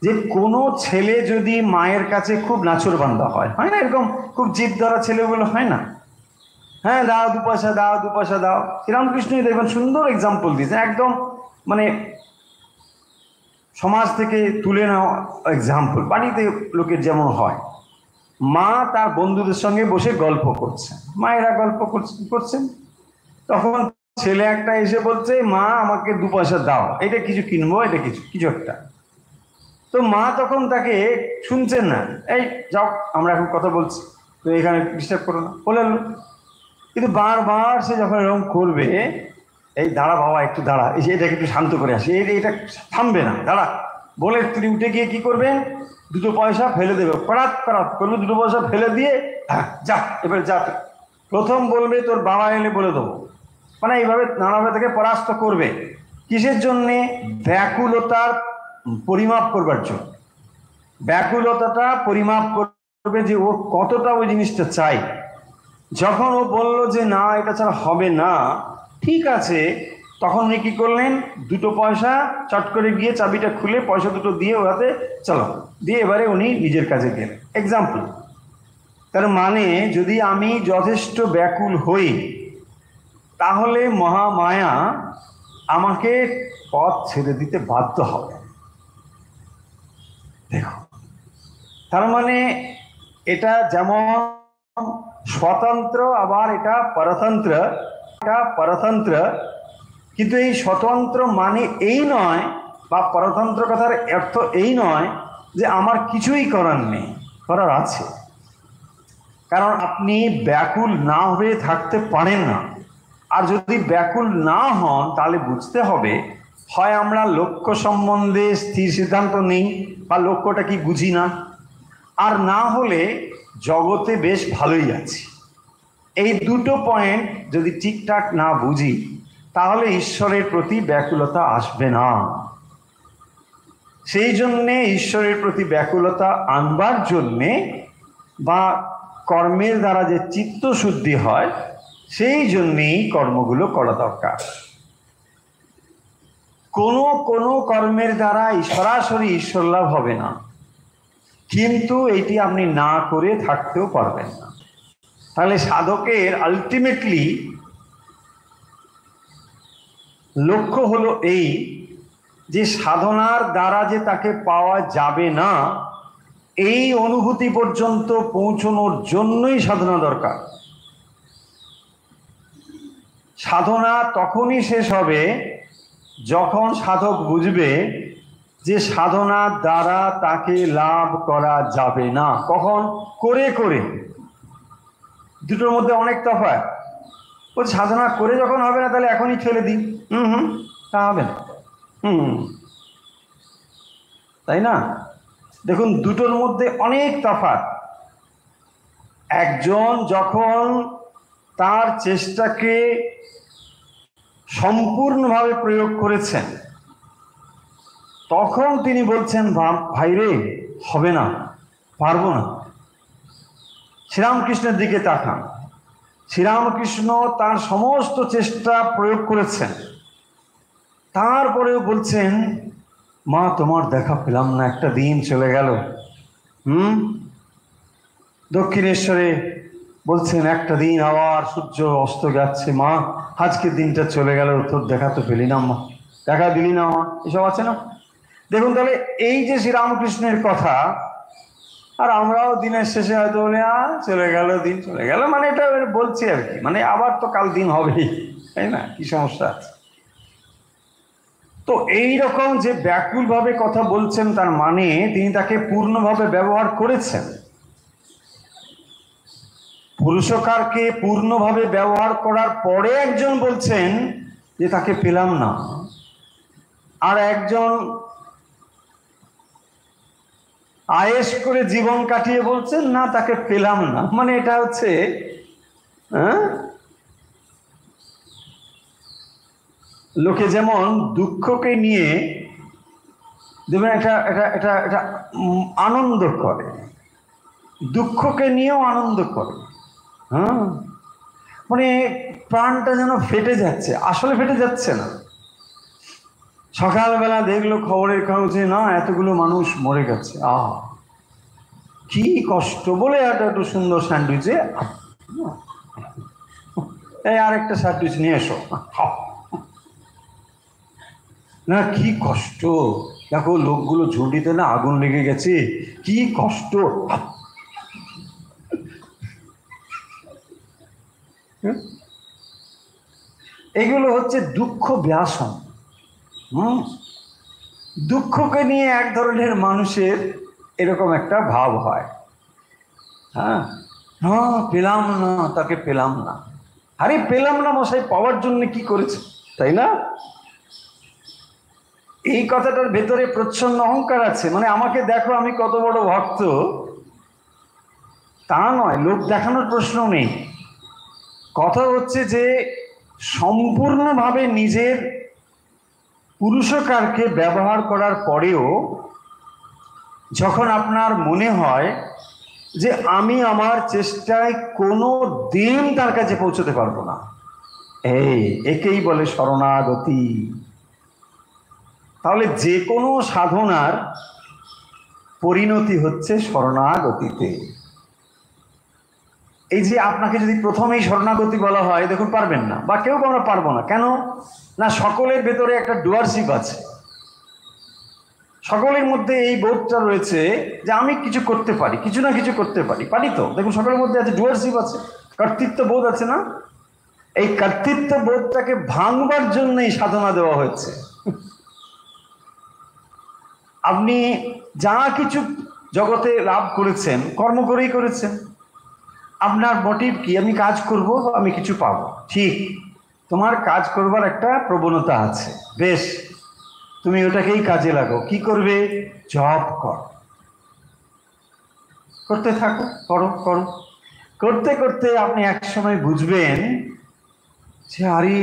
যে কোনো ছেলে যদি মায়ের কাছে খুব নাছোড়বান্দা হয়, হয় না এরকম, খুব জিদ ধরা ছেলেগুলো হয় না, হ্যাঁ দাও, 2 পয়সা দাও, 2 পয়সা দাও। শ্রীরামকৃষ্ণই দেখবেন সুন্দর এক্সাম্পল দিয়েছেন, একদম মানে সমাজ থেকে তুলে নেওয়া এক্সাম্পল। বাড়িতে লোকের যেমন হয়, মা তার বন্ধুদের সঙ্গে বসে গল্প করছে, মায়েরা গল্প করছেন, তখন ছেলে একটা এসে বলছে, মা আমাকে 2 পয়সা দাও, এটা কিছু কিনবো, এটা কিছু কিছু একটা। তো মা তখন তাকে শুনছেন না, এই যাও আমরা এখন কথা বলছি, তো এখানে ডিস্টার্ব করো না, বলে। কিন্তু বারবার সে যখন এরকম করবে, এই দাঁড়া বাবা একটু দাঁড়া, এই যে এটাকে একটু শান্ত করে আসি, এটা থামবে না, দাঁড়া বলে তিনি উঠে গিয়ে কি করবেন, 2 পয়সা ফেলে দেবে, পড়াত পড়াত করবে, 2 পয়সা ফেলে দিয়ে হ্যাঁ যা এবার যা। প্রথম বলবে তোর বাবা এলে বলে দেবো, মানে এইভাবে নানাভাবে তাকে পরাস্ত করবে। কিসের জন্যে? ব্যাকুলতার পরিমাপ করবার জন্য। ব্যাকুলতাটা পরিমাপ করবে যে ও কতটা ওই জিনিসটা চাই। যখন ও বলল যে না এটা ছাড়া হবে না, ঠিক আছে, তখন উনি কি করলেন, 2 পয়সা চট করে গিয়ে চাবিটা খুলে পয়সা 2 দিয়ে ওরাতে চলো দিয়ে এবারে উনি নিজের কাজে গেলেন। এক্সাম্পল। তার মানে যদি আমি যথেষ্ট ব্যাকুল হই, তাহলে মহামায়া আমাকে পথ ছেড়ে দিতে বাধ্য হবে। দেখো, তার মানে এটা যেমন স্বতন্ত্র, আবার এটা পরতন্ত্র। কিন্তু এই স্বতন্ত্র মানে এই নয়, বা পরতন্ত্র কথার অর্থ এই নয় যে আমার কিছুই করার নেই, করার আছে। কারণ আপনি ব্যাকুল না হয়ে থাকতে পারেন না। আর যদি ব্যাকুল না হন, তাহলে বুঝতে হবে হয় আমরা লক্ষ্য সম্বন্ধে স্থির সিদ্ধান্ত নেই, বা লক্ষ্যটা কি বুঝি না, আর না হলে জগতে বেশ ভালোই আছি। এই 2 পয়েন্ট যদি ঠিকঠাক না বুঝি, তাহলে ঈশ্বরের প্রতি ব্যাকুলতা আসবে না। সেই জন্যে ঈশ্বরের প্রতি ব্যাকুলতা আনবার জন্যে, বা কর্মের দ্বারা যে চিত্ত শুদ্ধি হয়, সেই জন্যেই কর্মগুলো করা দরকার। কোনো কর্মের দ্বারা সরাসরি ঈশ্বর লাভ হবে না, কিন্তু এটি আপনি না করে থাকতেও পারবেন না। তাহলে সাধকের আলটিমেটলি লক্ষ্য হলো এই, যে সাধনার দ্বারা যে তাকে পাওয়া যাবে না, এই অনুভূতি পর্যন্ত পৌঁছানোর জন্যই সাধনা দরকার। সাধনা তখনই শেষ হবে যখন সাধক বুঝবে যে সাধনার দ্বারা তাকে লাভ করা যাবে না। কখন? করে করে। দুটোর মধ্যে অনেক তফাৎ। ও সাধনা করে যখন হবে না, তাহলে এখনই ছেড়ে দিই, তা হবে না। তাই না? দেখুন, দুটোর মধ্যে অনেক তফাৎ। একজন যখন তার চেষ্টাকে সম্পূর্ণভাবে প্রয়োগ করেছেন, তখন তিনি বলছেন, ভাই রে হবে না, পারবো না। শ্রীরামকৃষ্ণের দিকে তাকান। শ্রীরামকৃষ্ণ তার সমস্ত চেষ্টা প্রয়োগ করেছেন, তারপরেও বলছেন, মা তোমার দেখা পেলাম না, একটা দিন চলে গেল। দক্ষিণেশ্বরে বলছেন, একটা দিন আবার সূর্য অস্ত যাচ্ছে, মা আজকের দিনটা চলে গেল, তোর দেখা তো পেলি না মা, দেখা দিলি না মা, এসব আছে না? দেখুন, তাহলে এই যে শ্রীরামকৃষ্ণের কথা, আর আমরাও দিনের শেষে হয়তো বলে চলে গেল, দিন চলে গেল, মানে এটা বলছি আর কি, মানে আবার তো কাল দিন হবেই, তাই না? কি সমস্যা আছে? তো এই রকম যে ব্যাকুলভাবে কথা বলছেন, তার মানে তিনি তাকে পূর্ণভাবে ব্যবহার করেছেন। পুরুষকারকে পূর্ণভাবে ব্যবহার করার পরে একজন বলছেন যে তাকে পেলাম না, আর একজন আয়েশ করে জীবন কাটিয়ে বলছেন না তাকে পেলাম না। মানে এটা হচ্ছে লোকে যেমন দুঃখকে নিয়ে দেখবেন এটা এটা এটা এটা আনন্দ করে, দুঃখকে নিয়েও আনন্দ করে। মানে প্রাণটা যেন ফেটে যাচ্ছে, আসলে ফেটে যাচ্ছে না। সকালবেলা দেখলো খবরের কাগজে, না এতগুলো মানুষ মরে গেছে, কি কষ্ট, বলে একটু সুন্দর স্যান্ডউইচে এই আরেকটা স্যান্ডউইচ নিয়ে এসো, খাও। না কি কষ্ট, দেখো লোকগুলো ঝুঁটিতে না আগুন লেগে গেছে, কি কষ্ট। এগুলো হচ্ছে দুঃখ ব্যাসন। দুঃখকে নিয়ে এক ধরনের মানুষের এরকম একটা ভাব হয়। হ্যাঁ, না পেলাম না, তাকে পেলাম না। আরে পেলাম না মশাই, পাওয়ার জন্য কি করেছে, তাই না? এই কথাটার ভেতরে প্রচ্ছন্ন অহংকার আছে, মানে আমাকে দেখো আমি কত বড় ভক্ত, তা নয়। লোক দেখানোর প্রশ্ন নেই। কথা হচ্ছে যে সম্পূর্ণভাবে নিজের পুরুষকারকে ব্যবহার করার পরেও যখন আপনার মনে হয় যে আমি আমার চেষ্টায় কোনো দিন তার কাছে পৌঁছতে পারবো না, একেই বলে শরণাগতি। তাহলে যে কোনো সাধনার পরিণতি হচ্ছে শরণাগতিতে। এই যে আপনাকে যদি প্রথমেই শরণাগতি বলা হয়, দেখুন পারবেন না, বা কেউ আমরা পারবো না। কেন না? সকলের ভেতরে একটা ডুয়ারশিপ আছে, সকলের মধ্যে এই বোধটা রয়েছে যে আমি কিছু করতে পারি, কিছু না কিছু করতে পারি, পারি তো। দেখুন সকলের মধ্যে আছে ডুয়ারশিপ আছে, কর্তৃত্ব বোধ আছে না? এই কর্তৃত্ব বোধটাকে ভাঙবার জন্যই সাধনা দেওয়া হয়েছে। আপনি যা কিছু জগতে লাভ করেছেন কর্ম করেই করেছেন। আপনার মোটিভ কি? আমি কাজ করব, আমি কিছু পাবো। ঠিক, তোমার কাজ করবার একটা প্রবণতা আছে, বেশ, তুমি ওটাকেই কাজে লাগো। কি করবে? জব কর, করতে থাকো, করো করো। করতে করতে আপনি এক সময় বুঝবেন যে আরে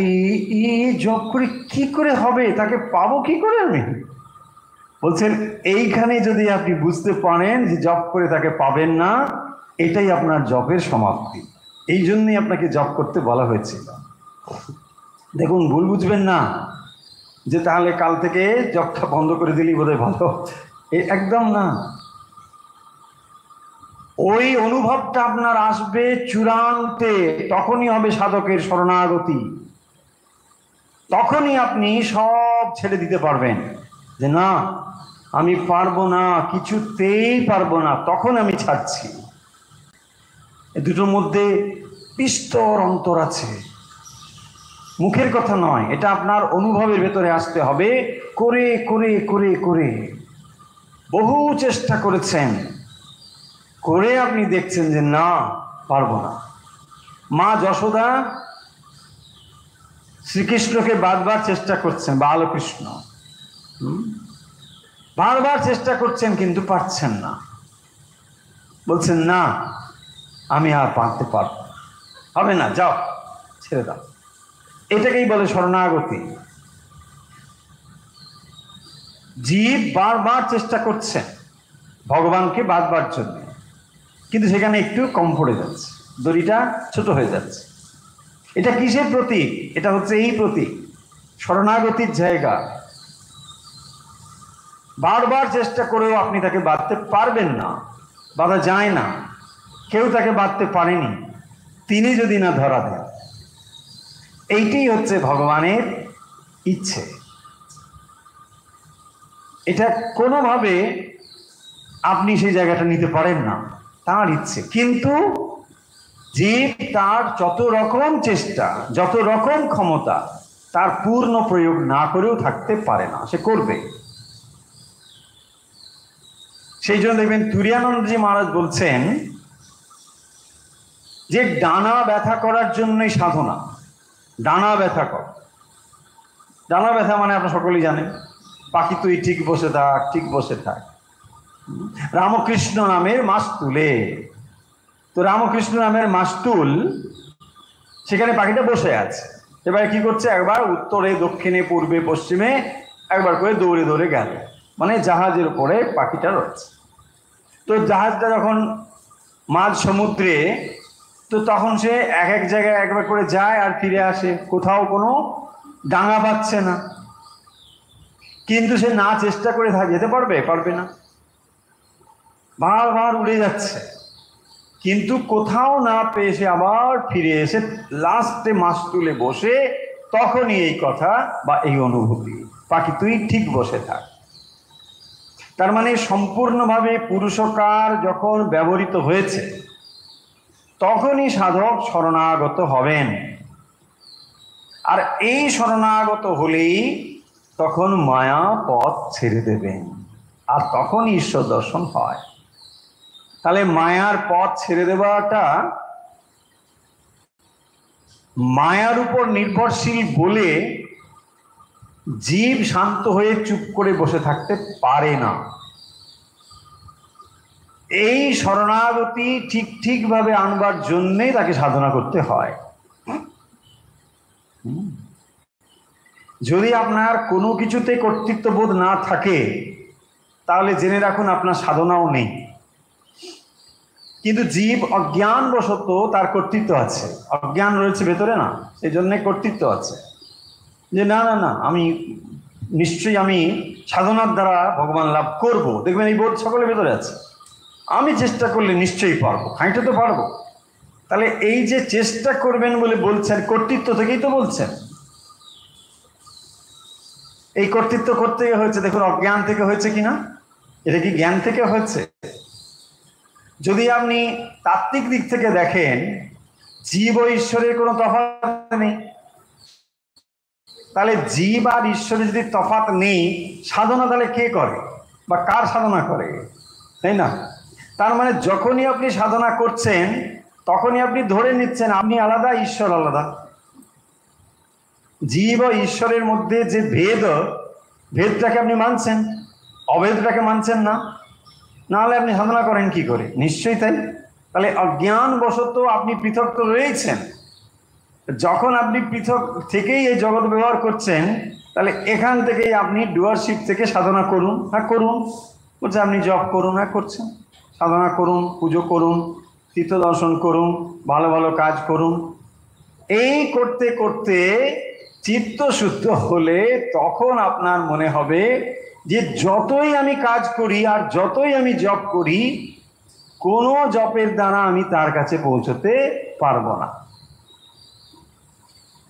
এই জব করে কি করে হবে, তাকে পাবো কি করে আমি? বলছেন এইখানে যদি আপনি বুঝতে পারেন যে জব করে তাকে পাবেন না, এটাই আপনার জবের সমাপ্তি। এই জন্যই আপনাকে জব করতে বলা হয়েছিল। দেখুন ভুল বুঝবেন না যে তাহলে কাল থেকে জবটা বন্ধ করে দিলেই বোধহয় ভালো, একদম না। ওই অনুভবটা আপনার আসবে চূড়ান্তে, তখনই হবে সাধকের শরণাগতি। তখনই আপনি সব ছেড়ে দিতে পারবেন যে না আমি পারবো না, কিছুতেই পারবো না, তখন আমি ছাড়ছি। এ দুটোর মধ্যে বিস্তর অন্তর আছে, মুখের কথা নয়, এটা আপনার অনুভবের ভেতরে আসতে হবে। করে করে করে করে বহু চেষ্টা করেছেন, করে আপনি দেখছেন যে না পারবো না। মা যশোদা শ্রীকৃষ্ণকে বারবার চেষ্টা করছেন, বালকৃষ্ণ বারবার চেষ্টা করছেন কিন্তু পারছেন না। বলছেন না আমি আর পারতে পারবো, হবে না, যাও ছেড়ে দাও। এটাকেই বলে শরণাগতি। জীব বারবার চেষ্টা করছে ভগবানকে বাঁধবার জন্য, কিন্তু সেখানে একটু কম পড়ে যাচ্ছে, দড়িটা ছোট হয়ে যাচ্ছে। এটা কিসের প্রতীক? এটা হচ্ছে এই প্রতীক, শরণাগতির জায়গা। বারবার চেষ্টা করেও আপনি তাকে বাঁধতে পারবেন না, বাঁধা যায় না, কেউ তাকে বাঁধতে পারেনি, তিনি যদি না ধরা দেন। এইটাই হচ্ছে ভগবানের ইচ্ছে। এটা কোনোভাবে আপনি সেই জায়গাটা নিতে পারেন না, তার ইচ্ছে। কিন্তু জীব তার যত রকম চেষ্টা, যত রকম ক্ষমতা, তার পূর্ণ প্রয়োগ না করেও থাকতে পারে না, সে করবে। সেই জন্য দেখবেন তুরিয়ানন্দজি মহারাজ বলছেন যে ডানা ব্যথা করার জন্যই সাধনা। ডানা ব্যথা কর, ডানা ব্যথা মানে আপনারা সকলেই জানেন, পাখি তুই ঠিক বসে থাক, ঠিক বসে থাক। রামকৃষ্ণ নামের মাস্তুলে, তো রামকৃষ্ণ নামের মাস্তুল, সেখানে পাখিটা বসে আছে। এবারে কি করছে? একবার উত্তরে, দক্ষিণে, পূর্বে, পশ্চিমে একবার করে দৌড়ে দৌড়ে গেল, মানে জাহাজের উপরে পাখিটা রয়েছে। তো জাহাজটা যখন মাঝ সমুদ্রে, তো তখন সে এক এক জায়গায় একবার করে যায় আর ফিরে আসে, কোথাও কোনো ডাঙা পাচ্ছে না। কিন্তু সে না চেষ্টা করে যেতে পারবে? পারবে না, বারবার উড়ে যাচ্ছে, কিন্তু কোথাও না পেয়ে সে আবার ফিরে এসে লাস্টে মাস তুলে বসে তখনই এই কথা বা এই অনুভূতি, পাখি তুই ঠিক বসে থাক। তার মানে সম্পূর্ণভাবে পুরুষকার যখন ব্যবহৃত হয়েছে তখনই সাধক শরণাগত হবেন। আর এই শরণাগত হলেই তখন মায়া পথ ছেড়ে দেবেন, আর তখন ঈশ্বর দর্শন হয়। তাহলে মায়ার পথ ছেড়ে দেওয়াটা মায়ার উপর নির্ভরশীল বলে জীব শান্ত হয়ে চুপ করে বসে থাকতে পারে না। এই শরণাগতি ঠিকভাবে আনবার জন্যই তাকে সাধনা করতে হয়। যদি আপনার কোনো কিছুতে কর্তৃত্ববোধ না থাকে তাহলে জেনে রাখুন আপনার সাধনাও নেই। কিন্তু জীব অজ্ঞানবশত তার কর্তৃত্ব আছে, অজ্ঞান রয়েছে ভেতরে, না সেই জন্য কর্তৃত্ব আছে যে না না না আমি নিশ্চয়ই আমি সাধনার দ্বারা ভগবান লাভ করব। দেখবেন এই বোধ সকলের ভেতরে আছে, আমি চেষ্টা করলে নিশ্চয়ই পারবো, খাইতে তো পারবো। তাহলে এই যে চেষ্টা করবেন বলে বলছেন, কর্তৃত্ব থেকেই তো বলছেন। এই কর্তৃত্ব করতে হয়েছে দেখুন অজ্ঞান থেকে হয়েছে কিনা, এটা কি জ্ঞান থেকে হয়েছে? যদি আপনি তাত্ত্বিক দিক থেকে দেখেন জীব ও ঈশ্বরের কোনো তফাৎ নেই, তাহলে জীব আর ঈশ্বরের যদি তফাৎ নেই, সাধনা তাহলে কে করে বা কার সাধনা করে, তাই না? তার মানে যখনই আপনি সাধনা করছেন তখনই আপনি ধরে নিচ্ছেন আপনি আলাদা, ঈশ্বর আলাদা। জীব ও ঈশ্বরের মধ্যে যে ভেদটাকে আপনি মানছেন, অভেদটাকে মানছেন না, নাহলে আপনি সাধনা করেন কি করে? নিশ্চয়ই তাই। তাহলে অজ্ঞানবশত আপনি পৃথক তো রয়েছেন। যখন আপনি পৃথক থেকেই এই জগৎ ব্যবহার করছেন, তাহলে এখান থেকেই আপনি ডুয়ারশিপ থেকে সাধনা করুন। হ্যাঁ করুন, বলছে আপনি জপ করুন, হ্যাঁ করছেন, সাধনা করুন, পুজো করুন, তীর্থ দর্শন করুন, ভালো ভালো কাজ করুন। এই করতে করতে চিত্ত শুদ্ধ হলে তখন আপনার মনে হবে যে যতই আমি কাজ করি আর যতই আমি জপ করি, কোনো জপের দ্বারা আমি তার কাছে পৌঁছতে পারবো না।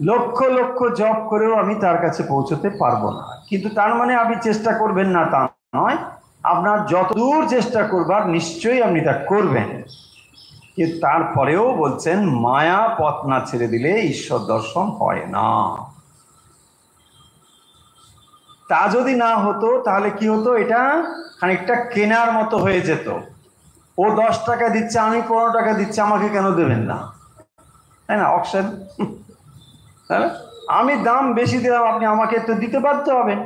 লক্ষ লক্ষ জপ করেও আমি তার কাছে পৌঁছতে পারবো না। কিন্তু তার মানে আপনি চেষ্টা করবেন না তা নয়, আপনার যতদূর চেষ্টা করবার নিশ্চয়ই আপনি তা করবেন। কিন্তু তারপরেও বলছেন মায়া পথ না ছেড়ে দিলে ঈশ্বর দর্শন হয় না। তা যদি না হতো তাহলে কি হতো, এটা খানিকটা কেনার মতো হয়ে যেত। ও 10 টাকা দিচ্ছে, আমি 15 টাকা দিচ্ছি, আমাকে কেন দেবেন না, তাই না? অকশন, আমি দাম বেশি দিলাম, আপনি আমাকে তো দিতে বাধ্য হবেন।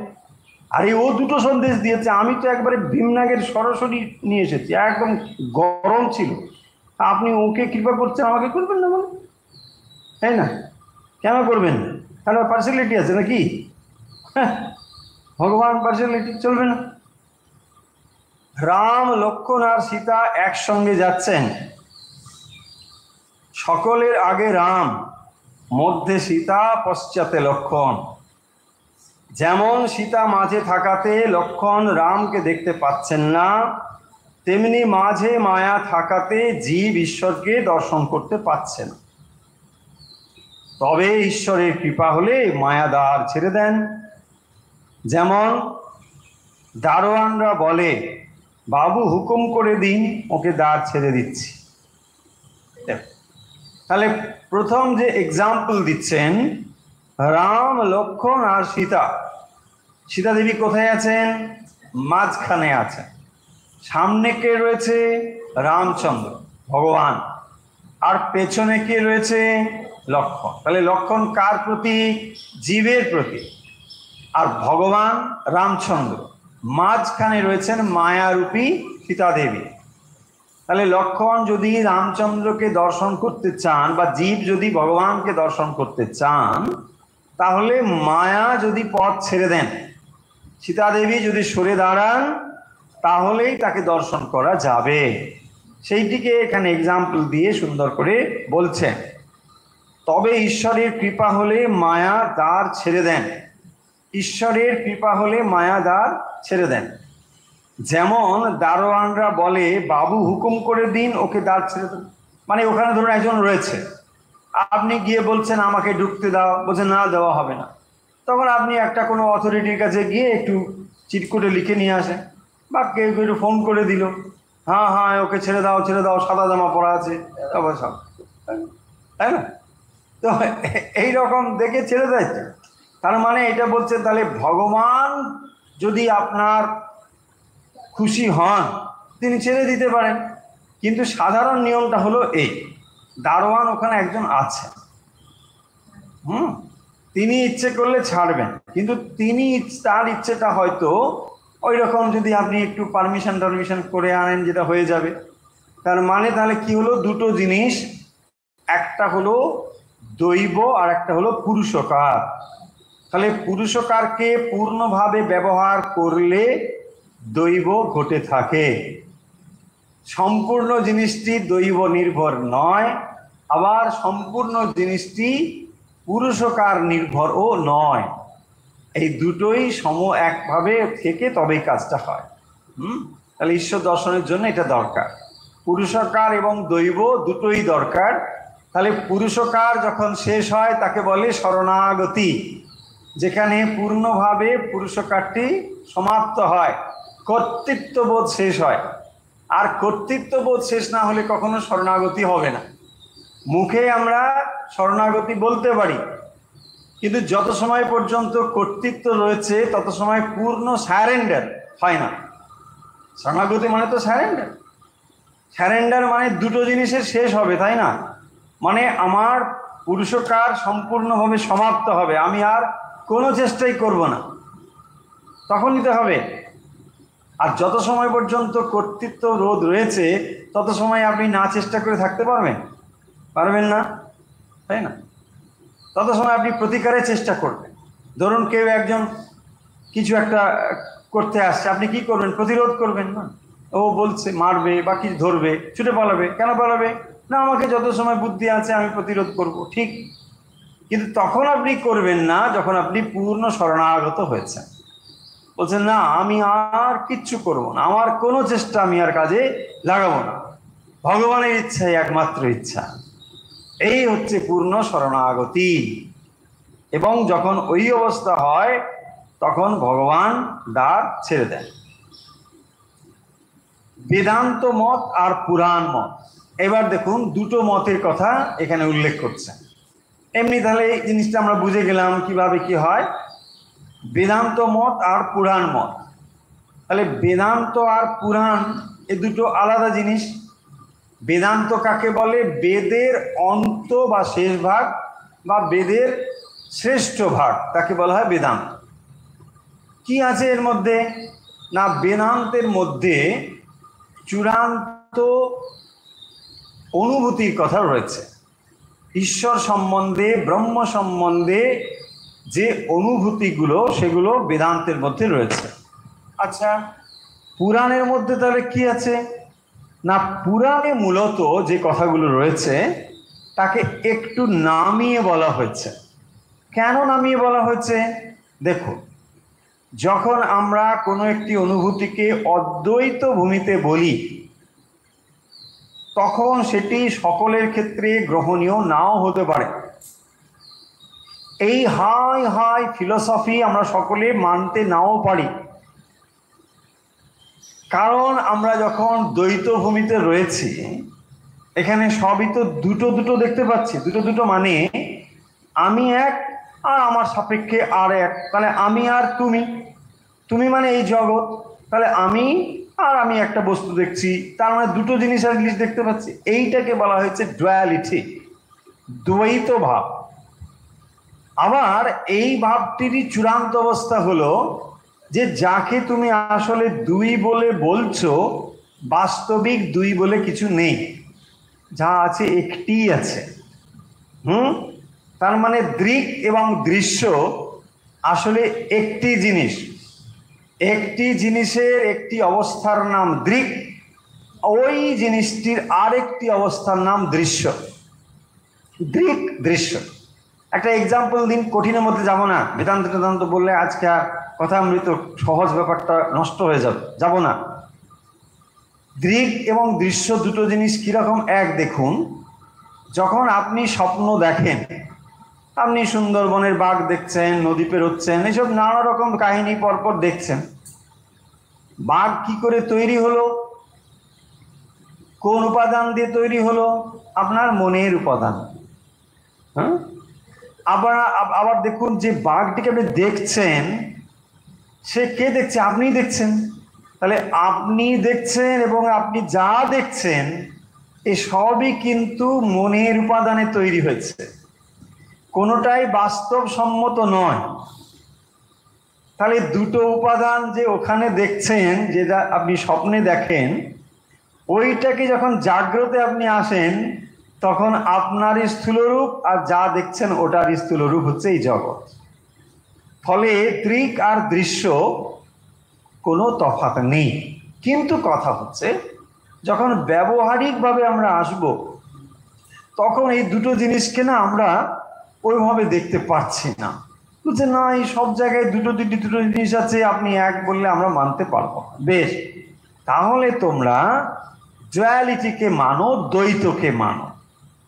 আরে ও দুটো সন্দেশ দিয়েছে, আমি তো একবারে ভীমনাগের সরাসরি নিয়ে এসেছি, একদম গরম ছিল, আপনি ওকে কৃপা করছেন, আমাকে করবেন না বলে, তাই না? কেন করবেন না? তাহলে পার্সিয়ালিটি আছে নাকি? হ্যাঁ, ভগবান পার্সিয়ালিটি চলবে না। রাম, লক্ষ্মণ আর সীতা একসঙ্গে যাচ্ছেন। সকলের আগে রাম, মধ্যে সীতা, পশ্চাতে লক্ষ্মণ। যেমন সীতা মাঝে থাকাতে লক্ষ্মণ রামকে দেখতে পাচ্ছেন না, তেমনি মাঝে মায়া থাকাতে জীব ঈশ্বরকে দর্শন করতে পাচ্ছে না। তবে ঈশ্বরের কৃপা হলে মায়া দ্বার ছেড়ে দেন। যেমন দারোয়ানরা বলে বাবু হুকুম করে দিন, ওকে দ্বার ছেড়ে দিচ্ছি। তাহলে প্রথম যে এক্সাম্পল দিচ্ছেন রাম, লক্ষ্মণ আর সীতা। সীতা দেবী কোথায় আছেন? মাঝখানে আছেন। সামনে কে রয়েছে? রামচন্দ্র ভগবান। আর পেছনে কে রয়েছে? লক্ষ্মণ। তাহলে লক্ষ্মণ কার প্রতীক? জীবের প্রতীক। আর ভগবান রামচন্দ্র, মাঝখানে রয়েছেন মায়ারূপী সীতা দেবী। তাহলে লক্ষ্মণ যদি রামচন্দ্রকে দর্শন করতে চান বা জীব যদি ভগবানকে দর্শন করতে চান, তাহলে মায়া যদি পথ ছেড়ে দেন, সীতা দেবী যদি সরে দাঁড়ান, তাহলেই তাকে দর্শন করা যাবে। সেইটিকে এখানে এক্সাম্পল দিয়ে সুন্দর করে বলছেন। তবে ঈশ্বরের কৃপা হলে মায়া দ্বার ছেড়ে দেন। ঈশ্বরের কৃপা হলে মায়া দ্বার ছেড়ে দেন। যেমন দারোয়ানরা বলে বাবু হুকুম করে দিন, ওকে দ্বার ছেড়ে দেন। মানে ওখানে ধরুন একজন রয়েছে, আপনি গিয়ে বলছেন আমাকে ঢুকতে দাও, বলছেন না দেওয়া হবে না। তখন আপনি একটা কোনো অথরিটির কাছে গিয়ে একটু চিটকুটে লিখে নিয়ে আসেন, বা কেউ একটু ফোন করে দিল, হ্যাঁ হ্যাঁ ওকে ছেড়ে দাও ছেড়ে দাও, সাদা জামা পরা আছে, তারপর সব, তাই না? তো এইরকম দেখে ছেড়ে দেয়। তার মানে এটা বলছে তাহলে ভগবান যদি আপনার খুশি হন তিনি ছেড়ে দিতে পারেন, কিন্তু সাধারণ নিয়মটা হলো এই, দারোয়ান ওখানে একজন আছে, তিনি ইচ্ছে করলে ছাড়বেন, কিন্তু তিনি তার ইচ্ছেটা হয়তো ওই রকম যদি আপনি একটু পারমিশন করে আনেন যেটা হয়ে যাবে। তার মানে তাহলে কি হলো, দুটো জিনিস, একটা হলো দৈব আর একটা হলো পুরুষকার। তাহলে পুরুষকারকে পূর্ণভাবে ব্যবহার করলে দৈব ঘটে থাকে, সম্পূর্ণ জিনিসটি দৈব নির্ভর নয়, আবার সম্পূর্ণ জিনিসটি পুরুষকার নির্ভরও নয়। এই দুটোই একভাবে থেকে তবেই কাজটা হয়। তাহলে ঈশ্বর দর্শনের জন্য এটা দরকার, পুরুষকার এবং দৈব দুটোই দরকার। তাহলে পুরুষকার যখন শেষ হয় তাকে বলে শরণাগতি, যেখানে পূর্ণভাবে পুরুষকারটি সমাপ্ত হয়, কর্তৃত্ববোধ শেষ হয়। আর কর্তৃত্ববোধ শেষ না হলে কখনো শরণাগতি হবে না। মুখে আমরা শরণাগতি বলতে পারি, কিন্তু যত সময় পর্যন্ত কর্তৃত্ব রয়েছে তত সময় পূর্ণ সারেন্ডার হয় না। শরণাগতি মানে তো সারেন্ডার, সারেন্ডার মানে দুটো জিনিসের শেষ হবে, তাই না? মানে আমার পুরুষকার সম্পূর্ণভাবে সমাপ্ত হবে, আমি আর কোনো চেষ্টাই করব না, তখন নিতে হবে। আর যত সময় পর্যন্ত কর্তৃত্ব রোধ রয়েছে তত সময় আপনি না চেষ্টা করে থাকতে পারবেন না, তাই না? তত সময় আপনি প্রতিকারের চেষ্টা করবেন। ধরুন কেউ একজন কিছু একটা করতে আসছে, আপনি কি করবেন? প্রতিরোধ করবেন না। ও বলছে মারবে বা কিছু ধরবে, ছুটে পালাবে। কেন পালাবে? না, আমাকে যত সময় বুদ্ধি আছে আমি প্রতিরোধ করব, ঠিক। কিন্তু তখন আপনি করবেন না যখন আপনি পূর্ণ শরণাগত হয়েছেন, বলছেন না আমি আর কিচ্ছু করব না, আমার কোনো চেষ্টা আমি আর কাজে লাগাবো না, ভগবানের ইচ্ছাই একমাত্র ইচ্ছা। এই হচ্ছে পূর্ণ শরণাগতি। এবং যখন ওই অবস্থা হয় তখন ভগবান দ্বার ছেড়ে দেন। বেদান্ত মত আর পুরাণ মত, এবার দেখুন দুটো মতের কথা এখানে উল্লেখ করছে। এমনি তাহলে এই জিনিসটা আমরা বুঝে গেলাম কিভাবে কি হয়। বেদান্ত মত আর পুরাণ মত, তাহলে বেদান্ত আর পুরাণ এ দুটো আলাদা জিনিস। বেদান্ত কাকে বলে? বেদের অন্ত বা শেষ ভাগ বা বেদের শ্রেষ্ঠ ভাগ, তাকে বলা হয় বেদান্ত। কি আছে এর মধ্যে? না, বেদান্তের মধ্যে চূড়ান্ত অনুভূতির কথা রয়েছে, ঈশ্বর সম্বন্ধে, ব্রহ্ম সম্বন্ধে যে অনুভূতিগুলো সেগুলো বেদান্তের মধ্যে রয়েছে। আচ্ছা, পুরাণের মধ্যে তাহলে কি আছে? না, পুরাণে মূলত যে কথাগুলো রয়েছে তাকে একটু নামিয়ে বলা হয়েছে। কেন নামিয়ে বলা হয়েছে? দেখো, যখন আমরা কোনো একটি অনুভূতিকে অদ্বৈত ভূমিতে বলি তখন সেটি সকলের ক্ষেত্রে গ্রহণীয় নাও হতে পারে। এই হাই হাই ফিলোসফি আমরা সকলে মানতে নাও পারি, কারণ আমরা যখন দ্বৈত ভূমিতে রয়েছি এখানে সবই তো দুটো দুটো দেখতে পাচ্ছি। দুটো দুটো মানে আমি এক আর আমার সাপেক্ষে আর এক, তাহলে আমি আর তুমি, তুমি মানে এই জগৎ, তাহলে আমি আর আমি একটা বস্তু দেখছি, তার মানে দুটো জিনিস আর জিনিস দেখতে পাচ্ছি। এইটাকে বলা হয়েছে ডুয়ালিটি, দ্বৈত ভাব। আবার এই ভাবটিরই চূড়ান্ত অবস্থা হলো যে যাকে তুমি আসলে দুই বলে বলছো, বাস্তবিক দুই বলে কিছু নেই, যা আছে একটিই আছে। তার মানে দৃক এবং দৃশ্য আসলে একটি জিনিস, একটি জিনিসের একটি অবস্থার নাম দৃক, ওই জিনিসটির আরেকটি অবস্থার নাম দৃশ্য। দৃক দৃশ্য, একটা এক্সাম্পল দিন, কঠিনের মধ্যে যাব না। বেদান্ত বেদান্ত বললে আজকে আর কথা অমৃত সহজ ব্যাপারটা নষ্ট হয়ে যাবে, যাব না। দৃক এবং দৃশ্য দুটো জিনিস কিরকম? এক, দেখুন যখন আপনি স্বপ্ন দেখেন, আপনি সুন্দরবনের বাঘ দেখছেন, নদী পেরোচ্ছেন, এসব নানা রকম কাহিনী পরপর দেখছেন। বাঘ কি করে তৈরি হলো, কোন উপাদান দিয়ে তৈরি হলো? আপনার মনের উপাদান। হ্যাঁ, আবার আবার দেখুন, যে বাঘটিকে আপনি দেখছেন, সে কে দেখছে? আপনি দেখছেন। তাহলে আপনি দেখছেন এবং আপনি যা দেখছেন এ সবই কিন্তু মনের উপাদানে তৈরি হয়েছে, কোনোটাই বাস্তবসম্মত নয়। তাহলে দুটো উপাদান যে ওখানে দেখছেন, যেটা আপনি স্বপ্নে দেখেন, ওইটাকে যখন জাগ্রতে আপনি আসেন, তখন আপনার স্থূলরূপ আর যা দেখছেন ওটার স্থূলরূপ হচ্ছে এই জগৎ। ফলে দৃক আর দৃশ্য কোনো তফাৎ নেই। কিন্তু কথা হচ্ছে, যখন ব্যবহারিকভাবে আমরা আসব, তখন এই দুটো জিনিসকে না আমরা ওইভাবে দেখতে পাচ্ছি না। বুঝছে না, এই সব জায়গায় দুটো জিনিস আছে, আপনি এক বললে আমরা মানতে পারবো না। বেশ, তাহলে তোমরা ডুয়ালিটিকে মানো, দ্বৈতকে মানো।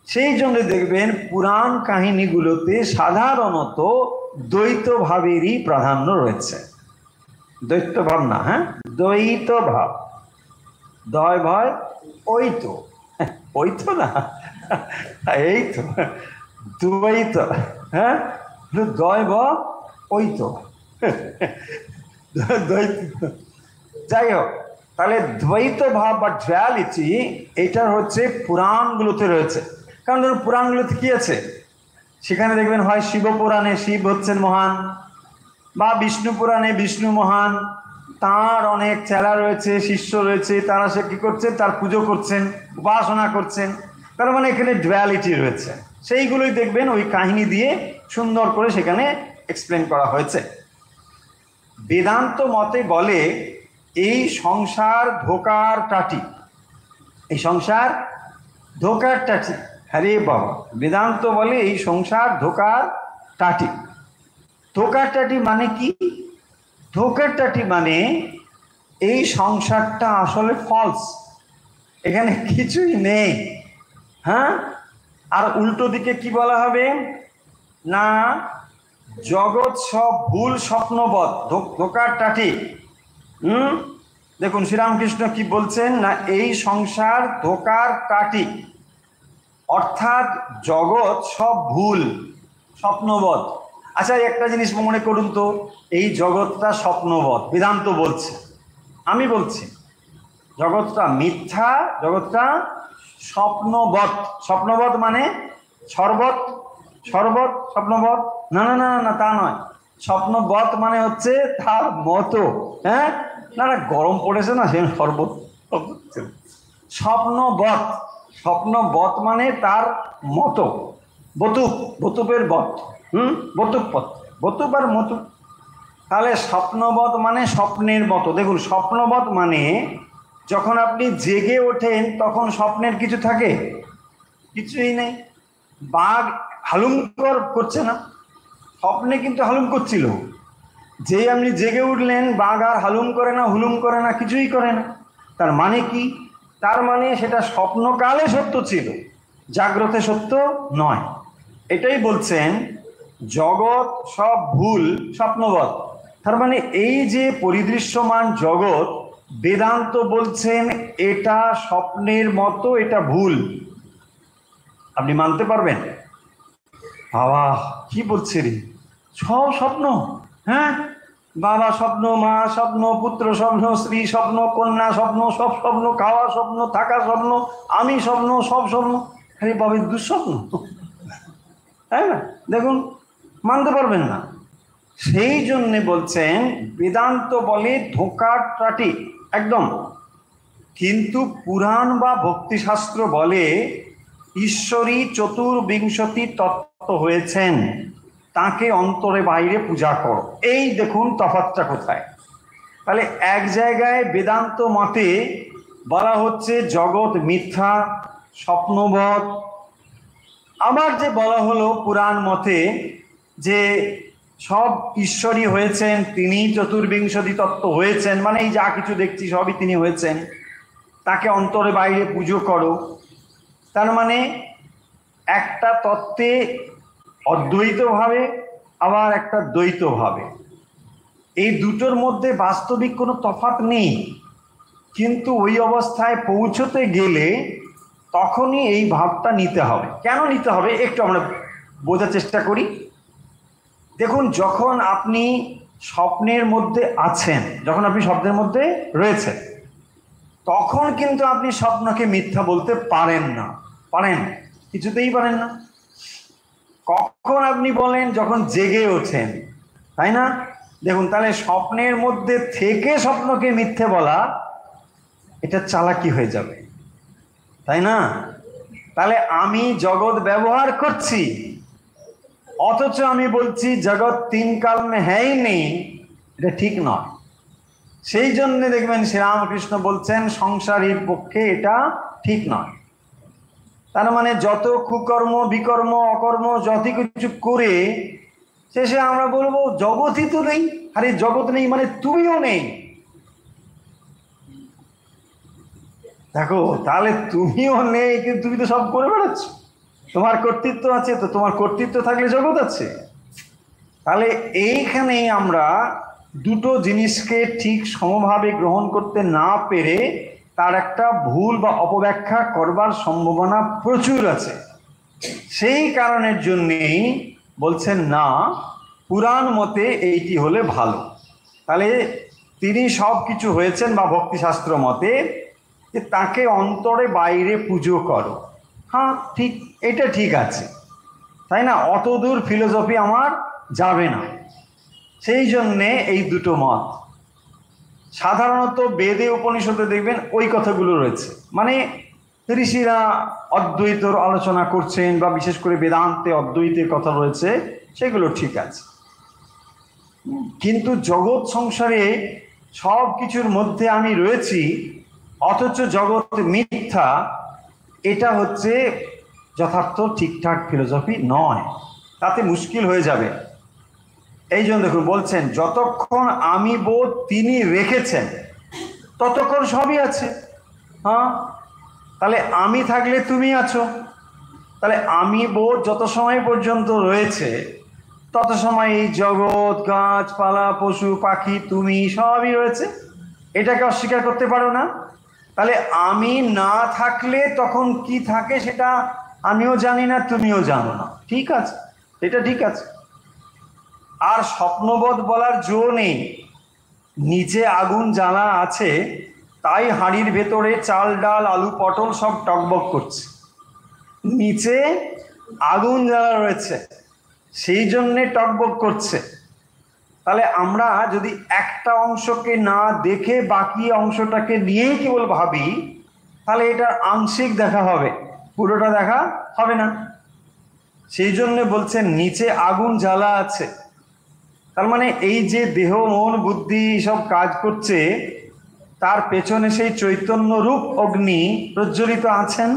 সেই জন্য দেখবেন পুরাণ কাহিনীগুলোতে সাধারণত দ্বৈত ভাবেরই প্রাধান্য রয়েছে। দ্বৈত ভাব না, হ্যাঁ, দ্বৈত ভাব। দয় ভয় ওই তো, ওই তো না, এই তো দ্বৈত। হ্যাঁ, দয় ভ ওই তো দ্বৈত। যাই হোক, তাহলে দ্বৈত ভাব বা ডুয়ালিটি এটা হচ্ছে পুরাণগুলোতে রয়েছে। কারণ ধরুন পুরাণগুলোতে কি আছে, সেখানে দেখবেন হয় শিব পুরাণে শিব হচ্ছেন মহান, বা বিষ্ণু পুরাণে বিষ্ণু মহান, তার অনেক চেলা রয়েছে, শিষ্য রয়েছে, তারা সে কি করছেন, তার পুজো করছেন, উপাসনা করছেন। তার মানে এখানে ডুয়ালিটি রয়েছে। সেইগুলোই দেখবেন ওই কাহিনী দিয়ে সুন্দর করে সেখানে এক্সপ্লেন করা হয়েছে। বেদান্ত মতে বলে এই সংসার ধোকার টাটি, এই সংসার ধোকার টাটি। হরে বাবা, বেদান্ত বলে এই সংসার ধোকার টাটি। ধোকার টাটি মানে কি? ধোকার টাটি মানে এই সংসারটা আসলে ফলস, এখানে কিছুই নেই। হ্যাঁ, আর উল্টো দিকে কি বলা হবে না, জগৎ সব ভুল স্বপ্নবৎ, ধোকার টাটি। দেখুন শ্রীরামকৃষ্ণ কি বলছেন না, এই সংসার ধোকার টাটি, অর্থাৎ জগৎ সব ভুল স্বপ্নবৎ। আচ্ছা, একটা জিনিস মনে করুন তো, এই জগৎটা স্বপ্নবৎ বেদান্ত বলছে, আমি বলছি জগৎটা মিথ্যা, জগৎটা স্বপ্নবৎ। স্বপ্নবৎ মানে শরবত, শরবত স্বপ্নবৎ? না না না না, তা নয়। স্বপ্নবৎ মানে হচ্ছে তার মতো। হ্যাঁ, না না, গরম পড়েছে না, সে শরবত। স্বপ্নবৎ, স্বপ্নবৎ মানে তার মতো। বতুপ, বতুপের বৎ, বতুপ পথ, বতুপ আর মতুপ। তাহলে স্বপ্নবৎ মানে স্বপ্নের মতো। দেখুন স্বপ্নবৎ মানে যখন আপনি জেগে ওঠেন তখন স্বপ্নের কিছু থাকে? কিছুই নেই। বাঘ হালুম করছে না, স্বপ্নে কিন্তু হালুম করছিল। যেই আপনি জেগে উঠলেন, বাঘ আর হালুম করে না, হুলুম করে না, কিছুই করে না। তার মানে কি? তার মানে সেটা স্বপ্নকালে সত্য ছিল, জাগ্রতে সত্য নয়। এটাই বলছেন জগৎ সব ভুল স্বপ্নবৎ। তার মানে এই যে পরিদৃশ্যমান জগৎ, বেদান্ত বলছেন এটা স্বপ্নের মতো, এটা ভুল। আপনি মানতে পারবেন? বাবা কি বলছে রে, সব স্বপ্ন? হ্যাঁ, বাবা স্বপ্ন, মা স্বপ্ন, পুত্র স্বপ্ন, স্ত্রী স্বপ্ন, কন্যা স্বপ্ন, সব স্বপ্ন, খাওয়া স্বপ্ন, থাকা স্বপ্ন, আমি স্বপ্ন, সব স্বপ্ন। আরে বাবা দুঃস্বপ্ন, তাই না? দেখুন মানতে পারবেন না। সেই জন্যে বলছেন বেদান্ত বলে ধোঁকার টাটি একদম। কিন্তু পুরাণ বা ভক্তিশাস্ত্র বলে ঈশ্বরী চতুর্বিংশতি তত্ত্ব হয়েছেন, তাকে অন্তরে বাইরে পূজা করো। এই দেখুন তফাৎটা কোথায়। তাহলে এক জায়গায় বেদান্ত মতে বলা হচ্ছে জগৎ মিথ্যা, স্বপ্নবৎ। আবার যে বলা হলো পুরাণ মতে যে সব ঈশ্বরই হয়েছেন, তিনি চতুর্বিংশতি তত্ত্ব হয়েছেন, মানে এই যা কিছু দেখছি সবই তিনি হয়েছেন, তাকে অন্তরে বাইরে পুজো করো। তার মানে একটা তত্ত্বে অদ্বৈতভাবে, আবার একটা দ্বৈতভাবে। এই দুটোর মধ্যে বাস্তবিক কোনো তফাৎ নেই, কিন্তু ওই অবস্থায় পৌঁছতে গেলে তখনই এই ভাবটা নিতে হবে। কেন নিতে হবে একটু আমরা বোঝার চেষ্টা করি। দেখুন, যখন আপনি স্বপ্নের মধ্যে আছেন, যখন আপনি স্বপ্নের মধ্যে রয়েছেন, তখন কিন্তু আপনি স্বপ্নকে মিথ্যা বলতে পারেন না। পারেন? কিছুতেই পারেন না। কখন আপনি বলেন? যখন জেগে ওঠেন, তাই না? দেখুন, তাহলে স্বপ্নের মধ্যে থেকে স্বপ্নকে মিথ্যে বলা, এটা চালাকি হয়ে যাবে, তাই না? তাহলে আমি জগৎ ব্যবহার করছি, অথচ আমি বলছি জগৎ তিন কাল মে হ্যাই নেই, এটা ঠিক নয়। সেই জন্য দেখবেন শ্রীরামকৃষ্ণ বলছেন সংসারীর পক্ষে এটা ঠিক নয়। তার মানে যত কুকর্ম বিকর্ম অকর্ম যত কিছু করে শেষে আমরা বলবো জগৎই তো নেই। আরে জগৎ নেই মানে তুমিও নেই। দেখো, তাহলে তুমিও নেই, কিন্তু তুমি তো সব করে বেড়াচ্ছ। তোমার কর্তৃত্ব আছে, তো তোমার কর্তৃত্ব থাকলে জগৎ আছে। তাহলে এইখানেই আমরা দুটো জিনিসকে ঠিক সমভাবে গ্রহণ করতে না পেরে তার একটা ভুল বা অপব্যাখ্যা করবার সম্ভাবনা প্রচুর আছে। সেই কারণের জন্যেই বলছেন না, পুরাণ মতে এইটি হলে ভালো। তাহলে তিনি সব কিছু হয়েছেন বা ভক্তিশাস্ত্র মতে যে তাকে অন্তরে বাইরে পুজো করো। হ্যাঁ, ঠিক, এটা ঠিক আছে, তাই না? অত দূর ফিলোসফি আমার যাবে না। সেই জন্যে এই দুটো মত সাধারণত বেদে উপনিষদে দেখবেন ওই কথাগুলো রয়েছে। মানে ঋষিরা অদ্বৈতর আলোচনা করছেন বা বিশেষ করে বেদান্তে অদ্বৈতের কথা রয়েছে, সেগুলো ঠিক আছে। কিন্তু জগৎ সংসারে সব কিছুর মধ্যে আমি রয়েছি, অথচ জগৎ মিথ্যা, এটা হচ্ছে যথার্থ ঠিকঠাক ফিলোসফি নয়। তাতে মুশকিল হয়ে যাবে। এই জন্য দেখুন বলছেন, যতক্ষণ আমি বোধ তিনি রেখেছেন ততক্ষণ সবই আছে। হ্যাঁ, তাহলে আমি থাকলে তুমি আছো। তাহলে আমি বোধ যত সময় পর্যন্ত রয়েছে তত সময় এই জগৎ, গাছপালা, পশু পাখি, তুমি সবই রয়েছে। এটাকে অস্বীকার করতে পারো না। তাহলে আমি না থাকলে তখন কি থাকে সেটা আমিও জানি না, তুমিও জানো না। ঠিক আছে, এটা ঠিক আছে। আর স্বপ্নবোধ বলার জো নেই। নিচে আগুন জ্বালা আছে, তাই হাঁড়ির ভেতরে চাল ডাল আলু পটল সব টকবক করছে। নিচে আগুন জ্বালা রয়েছে, সেই জন্যে টকবক করছে। তাহলে আমরা যদি একটা অংশকে না দেখে বাকি অংশটাকে নিয়েই কেবল ভাবি, তাহলে এটা আংশিক দেখা হবে, পুরোটা দেখা হবে না। সেই জন্য বলছেন নিচে আগুন জ্বালা আছে। তার মানে এই যে দেহ মন বুদ্ধি সব কাজ করছে, তার পেছনে সেই চৈতন্য রূপ অগ্নি প্রজ্বলিত আছেন।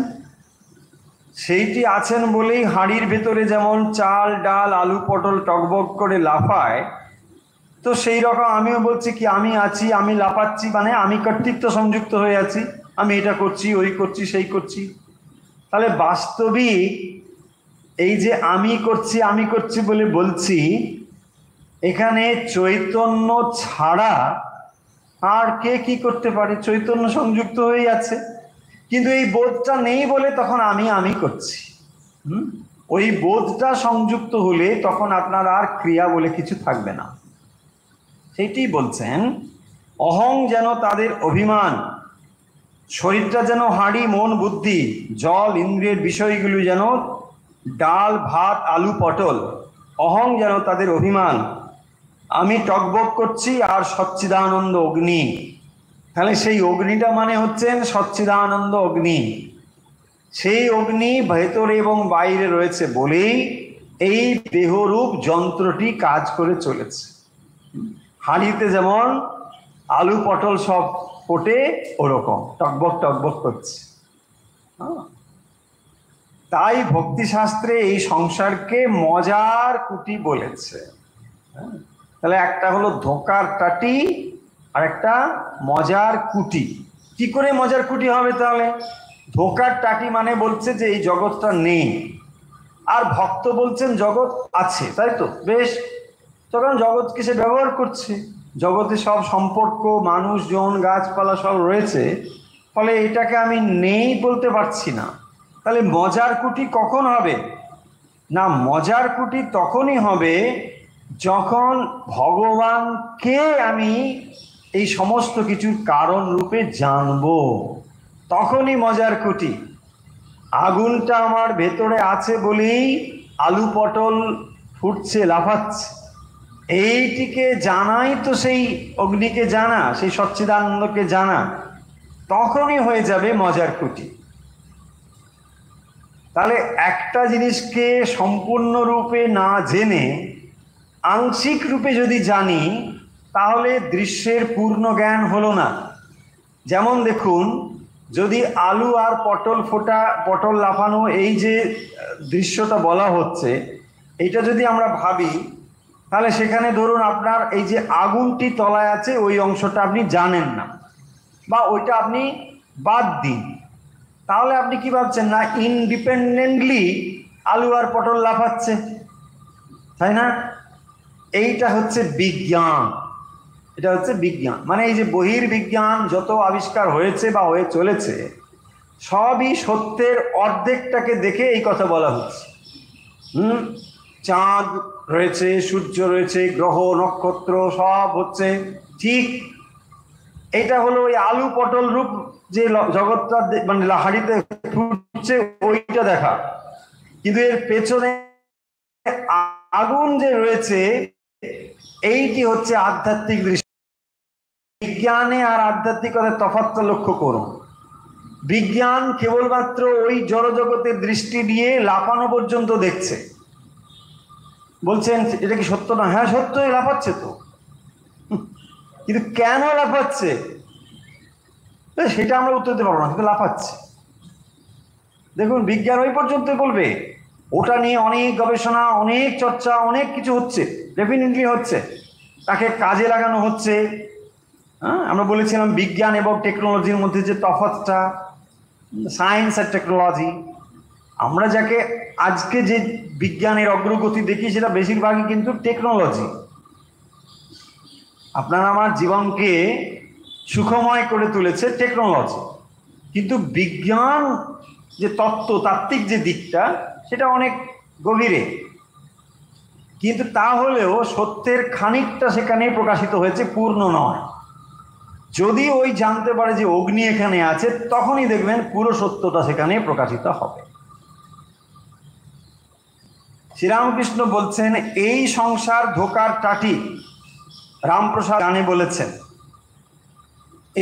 সেইটি আছেন বলেই হাঁড়ির ভেতরে যেমন চাল ডাল আলু পটল টকবক করে লাফায়, তো সেই রকম আমিও বলছি কি আমি আছি, আমি লাফাচ্ছি, মানে আমি কর্তৃত্ব সংযুক্ত হয়ে আছি, আমি এটা করছি ওই করছি সেই করছি। তাহলে বাস্তবিক এই যে আমি করছি বলে বলছি, এখানে চৈতন্য ছাড়া আর কে কি করতে পারে? চৈতন্য সংযুক্ত হয়ে আছে, কিন্তু এই বোধটা নেই বলে তখন আমি করছি। ওই বোধটা সংযুক্ত হলে তখন আপনার আর ক্রিয়া বলে কিছু থাকবে না। সেটি বলছেন, অহং যেন তাদের অভিমান, শরীরটা যেন হাঁড়ি, মন বুদ্ধি জল ইন্দ্রিয়ের বিষয়গুলো যেন ডাল ভাত আলু পটল, অহং যেন তাদের অভিমান, আমি টকবক করছি আর সচ্চিদানন্দ অগ্নি। তাহলে সেই অগ্নিটা মানে হচ্ছেন সচ্চিদানন্দ অগ্নি। সেই অগ্নি ভেতরে এবং বাইরে রয়েছে বলেই এই দেহরূপ যন্ত্রটি কাজ করে চলেছে। হাঁড়িতে যেমন আলু পটল সব ফোটে, ওরকম টকবক টকবক করছে। তাই ভক্তিশাস্ত্রে এই সংসারকে মজার কুটি বলেছে। তাহলে একটা হলো ধোঁকার টাটি আর একটা মজার কুটি। কি করে মজার কুটি হবে? তাহলে ধোঁকার টাটি মানে বলছে যে এই জগৎটা নেই, আর ভক্ত বলছেন জগৎ আছে, তাই তো? বেশ, তখন জগৎকে সে ব্যবহার করছে, জগতে সব সম্পর্ক, মানুষজন, গাছপালা সব রয়েছে, ফলে এটাকে আমি নেই বলতে পারছি না। তাহলে মজার কুটি কখন হবে? না, মজার কুটি তখনই হবে যখন ভগবানকে আমি এই সমস্ত কিছুর কারণ রূপে জানবো, তখনই মজার কুটি। আগুনটা আমার ভেতরে আছে বলেই আলু পটল ফুটছে, লাফাচ্ছে, এইটিকে জানাই তো সেই অগ্নিকে জানা, সেই সচ্চিদানন্দকে জানা, তখনই হয়ে যাবে মজার কুটি। তাহলে একটা জিনিসকে সম্পূর্ণরূপে না জেনে আংশিক রূপে যদি জানি, তাহলে দৃশ্যের পূর্ণ জ্ঞান হলো না। যেমন দেখুন, যদি আলু আর পটল ফোটা, পটল লাফানো, এই যে দৃশ্যটা বলা হচ্ছে, এইটা যদি আমরা ভাবি, তাহলে সেখানে ধরুন আপনার এই যে আগুনটি তলায় আছে ওই অংশটা আপনি জানেন না, বা ওইটা আপনি বাদ দিন, তাহলে আপনি কি ভাবছেন? না, ইনডিপেন্ডেন্টলি আলু আর পটল লাফাচ্ছে, তাই না? এইটা হচ্ছে বিজ্ঞান। এটা হচ্ছে বিজ্ঞান, মানে এই যে বহির্বিজ্ঞান যত আবিষ্কার হয়েছে বা হয়ে চলেছে, সবই সত্যের অর্ধেকটাকে দেখে এই কথা বলা হচ্ছে। চাঁদ রয়েছে, সূর্য রয়েছে, গ্রহ নক্ষত্র সব হচ্ছে ঠিক। এটা হলো ওই আলু পটল রূপ যে জগৎটা মানে হাড়িতে ফুটছে, ওইটা দেখা। কিন্তু এর পেছনে আগুন যে রয়েছে, এইটি হচ্ছে আধ্যাত্মিক দৃষ্টি। বিজ্ঞানে আর আধ্যাত্মিকতার তফাৎটা লক্ষ্য করুন। বিজ্ঞান কেবলমাত্র ওই জড়জগতের দৃষ্টি দিয়ে লাফানো পর্যন্ত দেখছে। বলছেন এটা কি সত্য না? হ্যাঁ সত্যই, লাফাচ্ছে তো, কিন্তু কেন লাফাচ্ছে সেটা আমরা উত্তর দিতে পারবো না, কিন্তু লাফাচ্ছে। দেখুন, বিজ্ঞান ওই পর্যন্তই বলবে, ওটা নিয়ে অনেক গবেষণা, অনেক চর্চা, অনেক কিছু হচ্ছে, ডেফিনেটলি হচ্ছে, তাকে কাজে লাগানো হচ্ছে। হ্যাঁ, আমরা বলেছিলাম বিজ্ঞান এবং টেকনোলজির মধ্যে যে তফাৎটা, সায়েন্স আর টেকনোলজি। আমরা যাকে আজকে যে বিজ্ঞানের অগ্রগতি দেখি, সেটা বেশিরভাগই কিন্তু টেকনোলজি। আপনার আমার জীবনকে সুখময় করে তুলেছে টেকনোলজি, কিন্তু বিজ্ঞান যে তাত্ত্বিক যে দিকটা, সেটা অনেক গভীরে। কিন্তু তাহলেও সত্যের খানিকটা সেখানে প্রকাশিত হয়েছে, পূর্ণ নয়। যদি ওই জানতে পারে যে অগ্নি এখানে আছে, তখনই দেখবেন পুরো সত্যটা সেখানে প্রকাশিত হবে। শ্রীরামকৃষ্ণ বলছেন, এই সংসার ধোকার টাটি। রামপ্রসাদ গানে বলেছেন,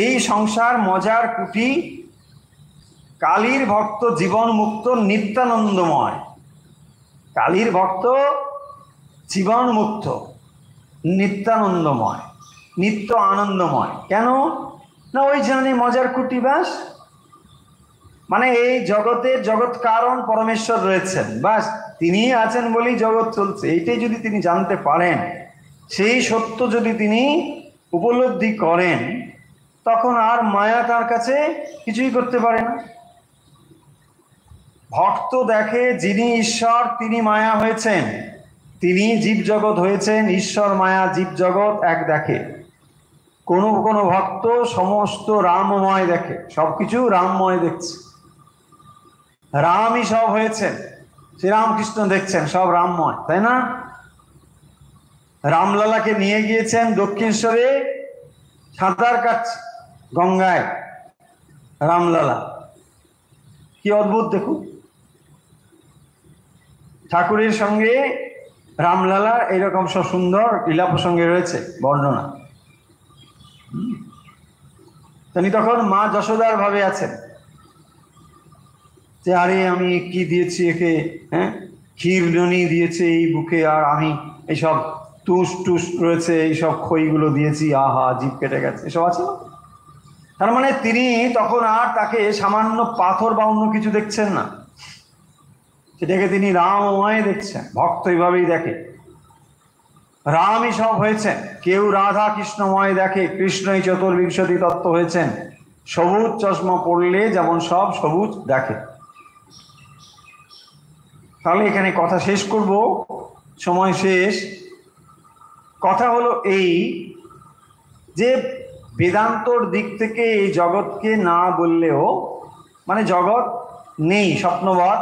এই সংসার মজার কুটি, কালীর ভক্ত জীবন মুক্ত নিত্যানন্দময়। কালীর ভক্ত জীবন মুক্ত, নিত্যানন্দময়, নিত্য আনন্দময়। কেন না? ওই জানে মজার কুটি, ব্যাস। মানে এই জগতের জগৎ কারণ পরমেশ্বর রয়েছেন, বাস তিনি আছেন বলেই জগৎ চলছে। এইটাই যদি তিনি জানতে পারেন, সেই সত্য যদি তিনি উপলব্ধি করেন, তখন আর মায়া তার কাছে কিছুই করতে পারে না। ভক্ত দেখে যিনি ঈশ্বর তিনি মায়া হয়েছেন, তিনি জীবজগৎ হয়েছেন। ঈশ্বর মায়া জীবজগৎ এক দেখে। কোনো কোনো ভক্ত সমস্ত রামময় দেখে, সবকিছু রামময় দেখছে, রামই সব হয়েছেন। শ্রীরামকৃষ্ণ দেখছেন সব রামময়, তাই না? রামলালাকে নিয়ে গিয়েছেন দক্ষিণেশ্বরে, সাঁতার কাটছে গঙ্গায় রামলালা, কি অদ্ভুত দেখুন। ঠাকুরের সঙ্গে রামলালা এইরকম সব সুন্দর লীলা প্রসঙ্গে রয়েছে বর্ণনা। তিনি তখন মা যশোদার ভাবে আছেন যে আরে আমি কি দিয়েছি একে, হ্যাঁ ক্ষীরনি দিয়েছে এই বুকে, আর আমি এইসব টুস টুস রয়েছে এইসব খইগুলো দিয়েছি, আহা জিভ কেটে গেছে, এসব আছে না? তার মানে তিনি তখন আর তাকে সামান্য পাথর বা অন্য কিছু দেখছেন না, সেটাকে তিনি রামময় দেখছেন। ভক্ত এইভাবেই দেখে, রামই সব হয়েছেন। কেউ রাধা কৃষ্ণময় দেখে, কৃষ্ণই চতুর্বিংশতি তত্ত্ব হয়েছেন। সবুজ চশমা পড়লে যেমন সব সবুজ দেখে। তাহলে এখানে কথা শেষ করব, সময় শেষ। কথা হলো এই যে বেদান্তর দিক থেকে এই জগৎকে না বললেও, মানে জগৎ নেই, স্বপ্নবৎ,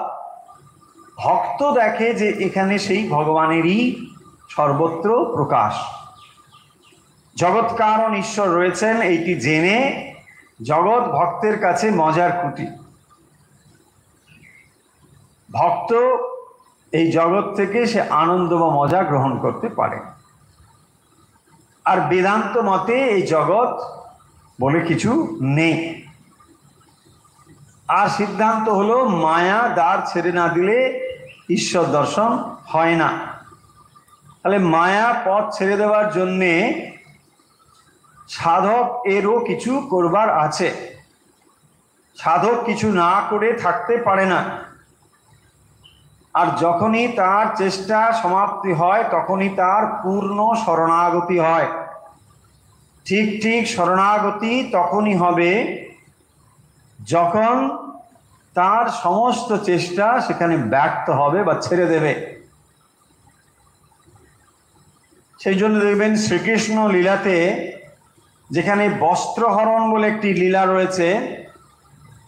ভক্ত দেখে যে এখানে সেই ভগবানেরই সর্বত্র প্রকাশ। জগৎ কারণ ঈশ্বর রয়েছেন এইটি জেনে জগৎ ভক্তের কাছে মজার খুঁটি। ভক্ত এই জগৎ থেকে সে আনন্দ বা মজা গ্রহণ করতে পারে। আর বেদান্ত মতে এই জগৎ বলে কিছু নেই। আর সিদ্ধান্ত হলো মায়া দ্বার ছেড়ে না দিলে ঈশ্বর দর্শন হয় না। তাহলে মায়া পথ ছেড়ে দেওয়ার জন্যে সাধক এরও কিছু করবার আছে। সাধক কিছু না করে থাকতে পারে না। আর যখনই তার চেষ্টা সমাপ্তি হয় তখনই তার পূর্ণ শরণাগতি হয়। ঠিক ঠিক শরণাগতি তখনই হবে যখন তার সমস্ত চেষ্টা সেখানে ব্যর্থ হবে বা ছেড়ে দেবে। সেই জন্য দেখবেন শ্রীকৃষ্ণ লীলাতে যেখানে বস্ত্রহরণ বলে একটি লীলা রয়েছে,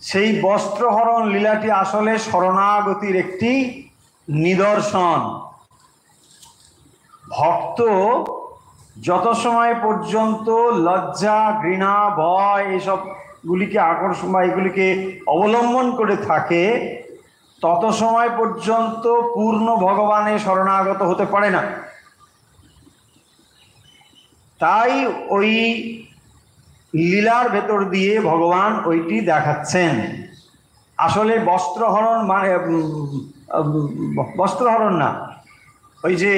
সেই বস্ত্রহরণ লীলাটি আসলে শরণাগতির একটি নিদর্শন। ভক্ত যত সময় পর্যন্ত লজ্জা, ঘৃণা, ভয় এসবগুলিকে আকর্ষণ বা এগুলিকে অবলম্বন করে থাকে, তত সময় পর্যন্ত পূর্ণ ভগবানের শরণাগত হতে পারে না। তাই ওই লীলার ভেতর দিয়ে ভগবান ওইটি দেখাচ্ছেন। আসলে বস্ত্রহরণ মানে বস্ত্রহরণ না, ওই যে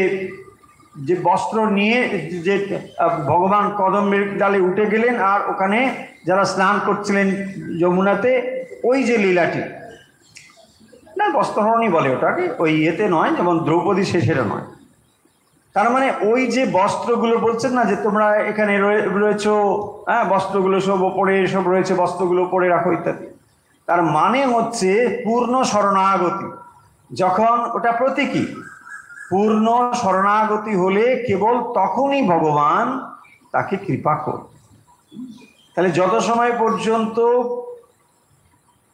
যে বস্ত্র নিয়ে যে ভগবান কদম্বের ডালে উঠে গেলেন আর ওখানে যারা স্নান করছিলেন যমুনাতে, ওই যে লীলাটি, না বস্ত্রহরণই বলে ওটাকে, ওই ইয়েতে নয়, যেমন দ্রৌপদী শেষের নয়। তার মানে ওই যে বস্ত্রগুলো বলছেন না যে তোমরা এখানে রয়েছো, হ্যাঁ বস্ত্রগুলো সব ওপরে সব রয়েছে, বস্ত্রগুলো পরে রাখো ইত্যাদি, তার মানে হচ্ছে পূর্ণ শরণাগতি। যখন ওটা প্রতীকী, পূর্ণ শরণাগতি হলে কেবল তখনই ভগবান তাকে কৃপা করে। তাহলে যত সময় পর্যন্ত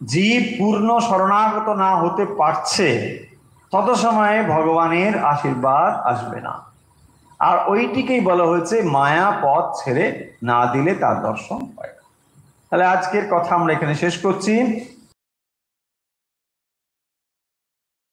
জীব পূর্ণ শরণাগত না হতে পারছে তত সময়ে ভগবানের আশীর্বাদ আসবে না। আর ওইটিকেই বলা হয়েছে মায়া পথ ছেড়ে না দিলে তার দর্শন হয়। তাহলে আজকের কথা আমরা এখানে শেষ করছি।